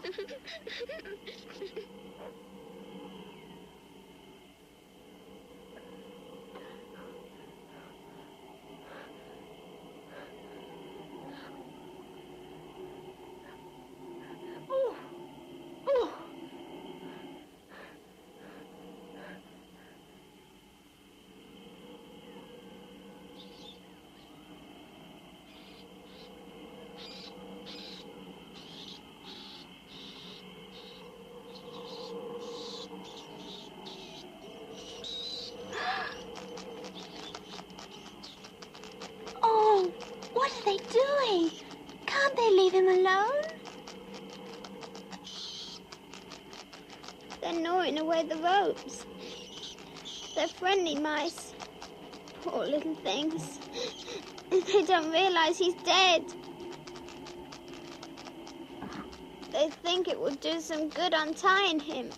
What are they doing? Can't they leave him alone? They're gnawing away the ropes. They're friendly mice. Poor little things. They don't realize he's dead. They think it will do some good untying him.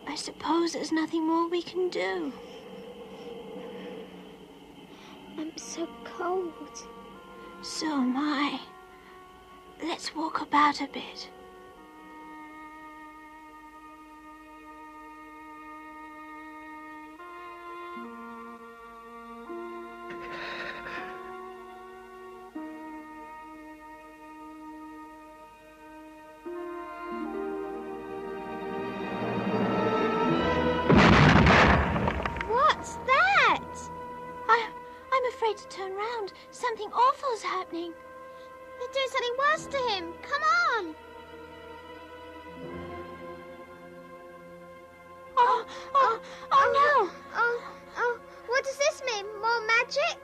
I suppose there's nothing more we can do. I'm so cold. So am I. Let's walk about a bit. What's that? I'm afraid to turn round. Something awful's happening. They're doing something worse to him. Come on. Oh no. Oh, what does this mean? More magic?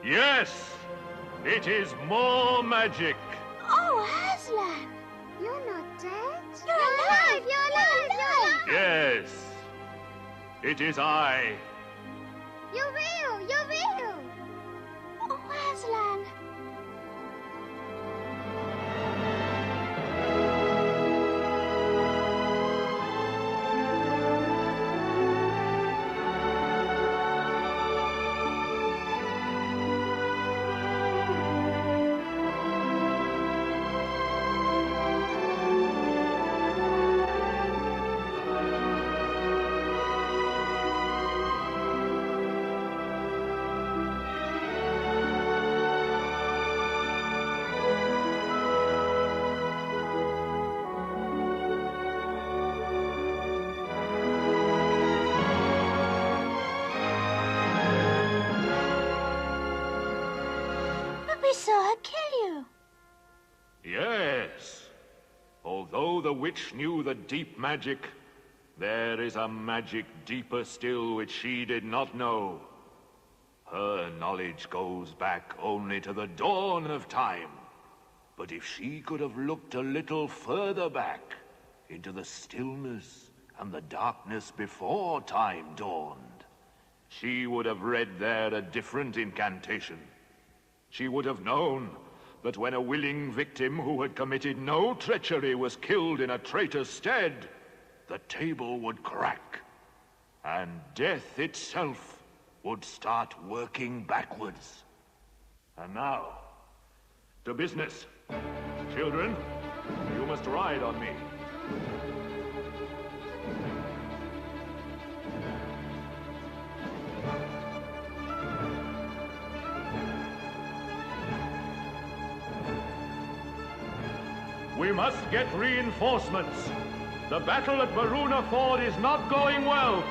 Yes, it is more magic. Oh, Aslan. You're not dead. You're alive. You're alive. Yes, it is I. You're real. You're real. Oh, Aslan. We saw her kill you. Yes. Although the witch knew the deep magic, there is a magic deeper still which she did not know. Her knowledge goes back only to the dawn of time. But if she could have looked a little further back into the stillness and the darkness before time dawned, she would have read there a different incantation. She would have known that when a willing victim who had committed no treachery was killed in a traitor's stead, the table would crack, and death itself would start working backwards. And now, to business. Children, you must ride on me. We must get reinforcements. The battle at Varuna Ford is not going well.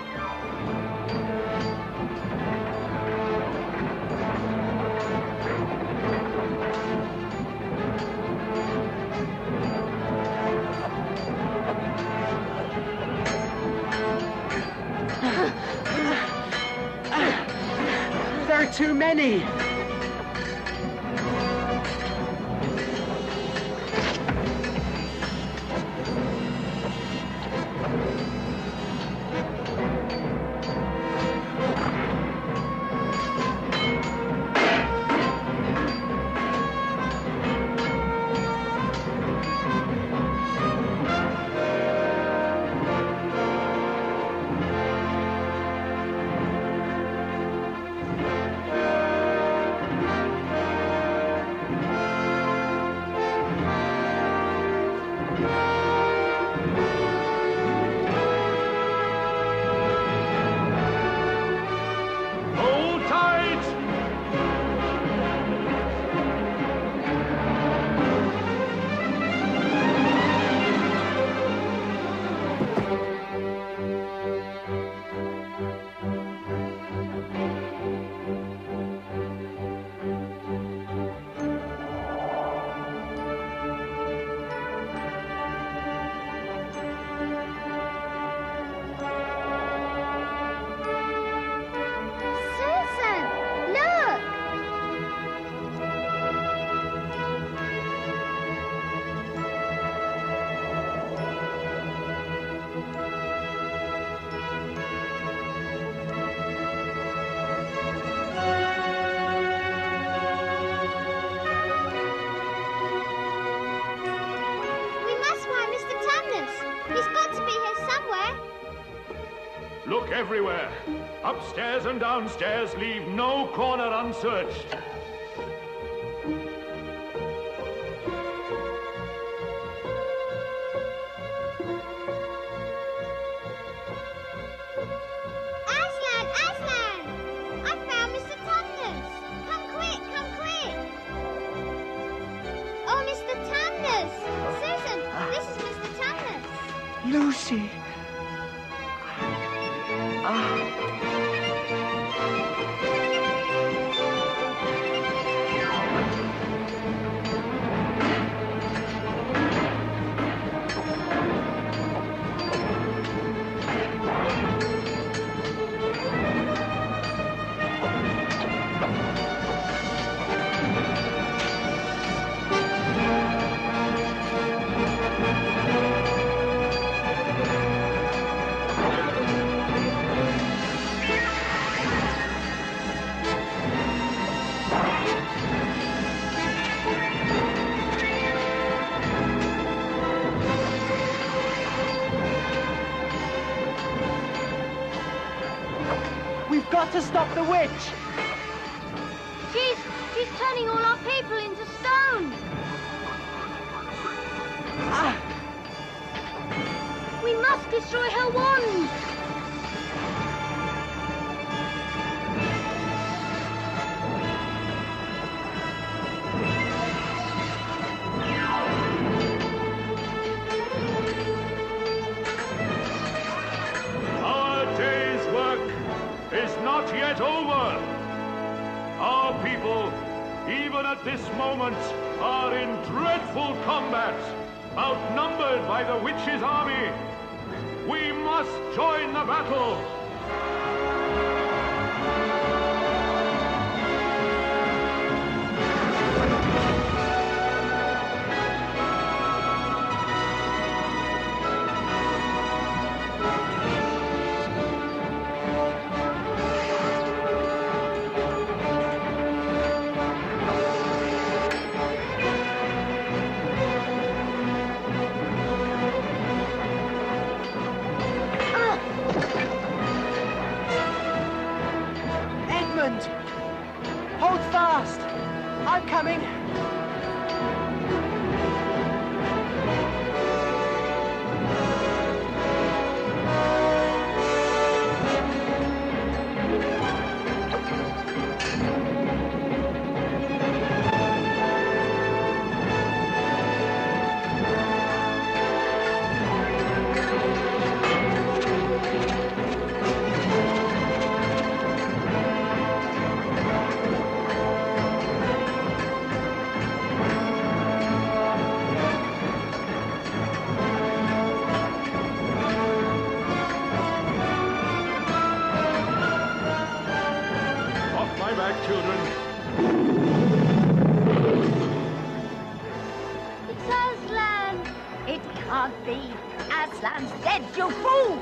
There are too many. everywhere. Upstairs and downstairs, leave no corner unsearched. Aslan! Aslan! I found Mr. Tumnus! Come quick! Come quick! Oh, Mr. Tumnus! Susan, this is Mr. Tumnus. Lucy! We've got to stop the witch! She's turning all our people into stone. We must destroy her wand. Our day's work is not yet over. Our people, even at this moment, are in dreadful combat, outnumbered by the witch's army. We must join the battle. Hold fast! I'm coming! Can't be. Aslan's dead, you fool!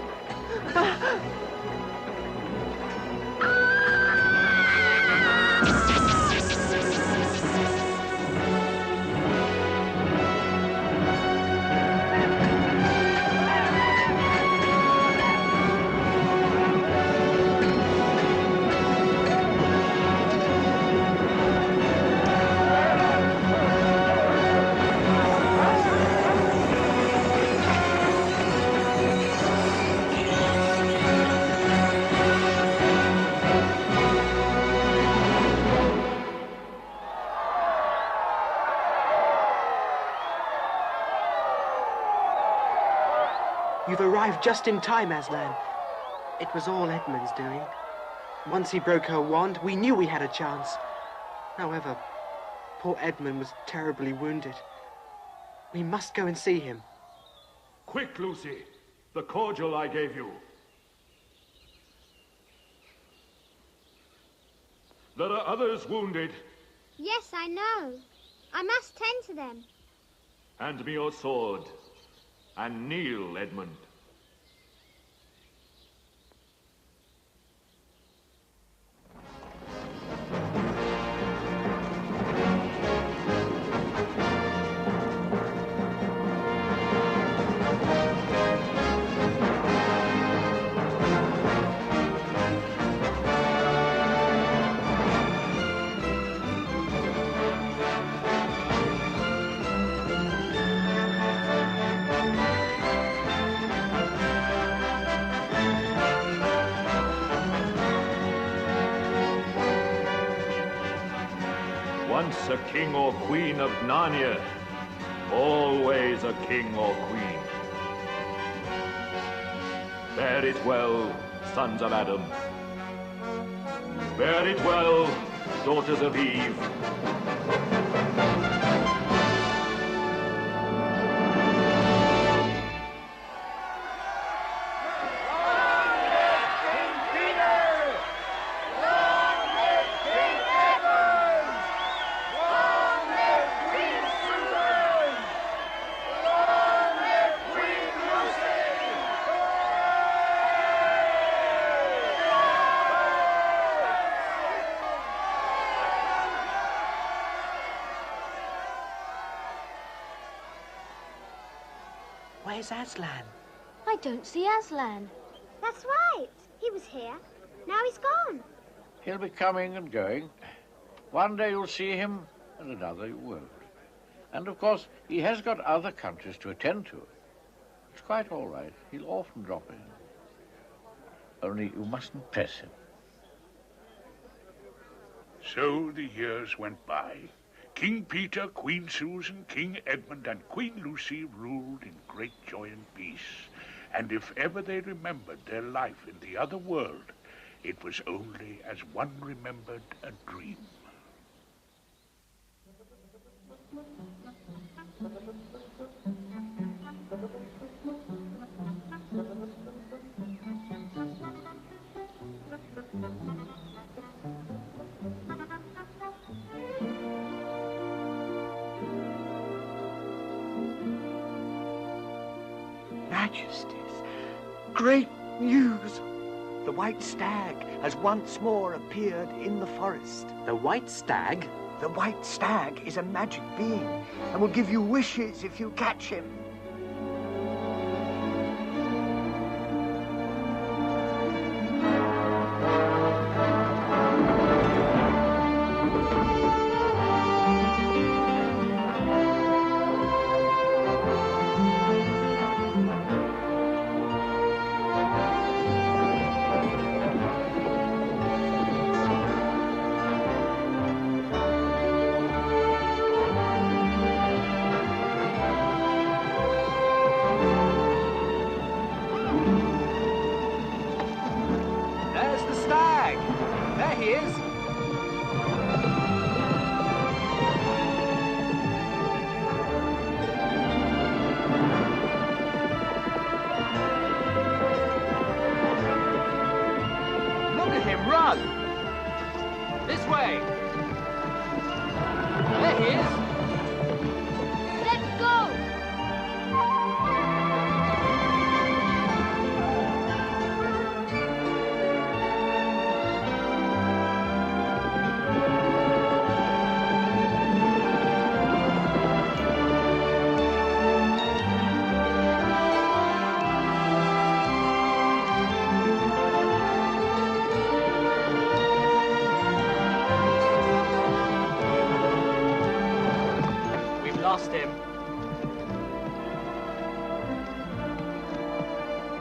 You've arrived just in time, Aslan. It was all Edmund's doing. Once he broke her wand, we knew we had a chance. However, poor Edmund was terribly wounded. We must go and see him. Quick, Lucy. The cordial I gave you. There are others wounded. Yes, I know. I must tend to them. Hand me your sword. And kneel, Edmund. a king or queen of Narnia. Always a king or queen. Bear it well, sons of Adam. Bear it well, daughters of Eve. Where's Aslan? I don't see Aslan. That's right. He was here. Now he's gone. He'll be coming and going. One day you'll see him, and another you won't. And, of course, he has got other countries to attend to. It's quite all right. He'll often drop in. Only you mustn't press him. So the years went by. King Peter, Queen Susan, King Edmund, and Queen Lucy ruled in great joy and peace. And if ever they remembered their life in the other world, it was only as one remembered a dream. Majesties, great news! The white stag has once more appeared in the forest. The white stag? The white stag is a magic being and will give you wishes if you catch him.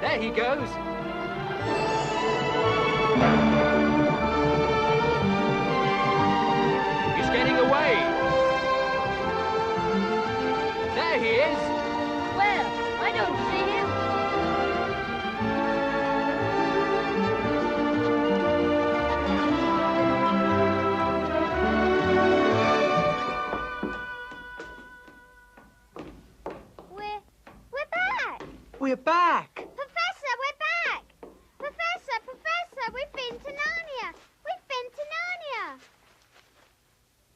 There he goes. He's getting away. There he is. Well, I don't see him. We're back. We're back. Professor, we're back. Professor, we've been to Narnia. We've been to Narnia.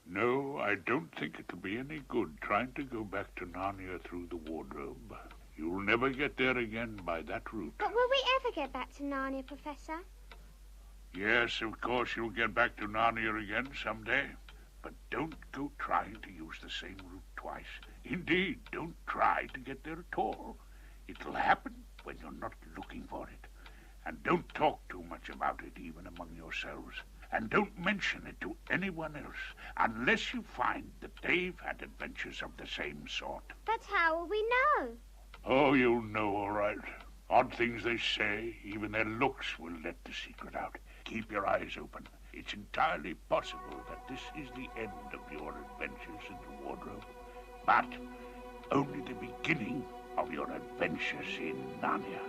No, I don't think it'll be any good trying to go back to Narnia through the wardrobe. You'll never get there again by that route. But will we ever get back to Narnia, Professor? Yes, of course you'll get back to Narnia again someday. But don't go trying to use the same route twice. Indeed, don't try to get there at all. It'll happen when you're not looking for it. And don't talk too much about it, even among yourselves. And don't mention it to anyone else, unless you find that they've had adventures of the same sort. But how will we know? Oh, you'll know, all right. Odd things they say, even their looks will let the secret out. Keep your eyes open. It's entirely possible that this is the end of your adventures in the wardrobe, but only the beginning of your adventures in Narnia.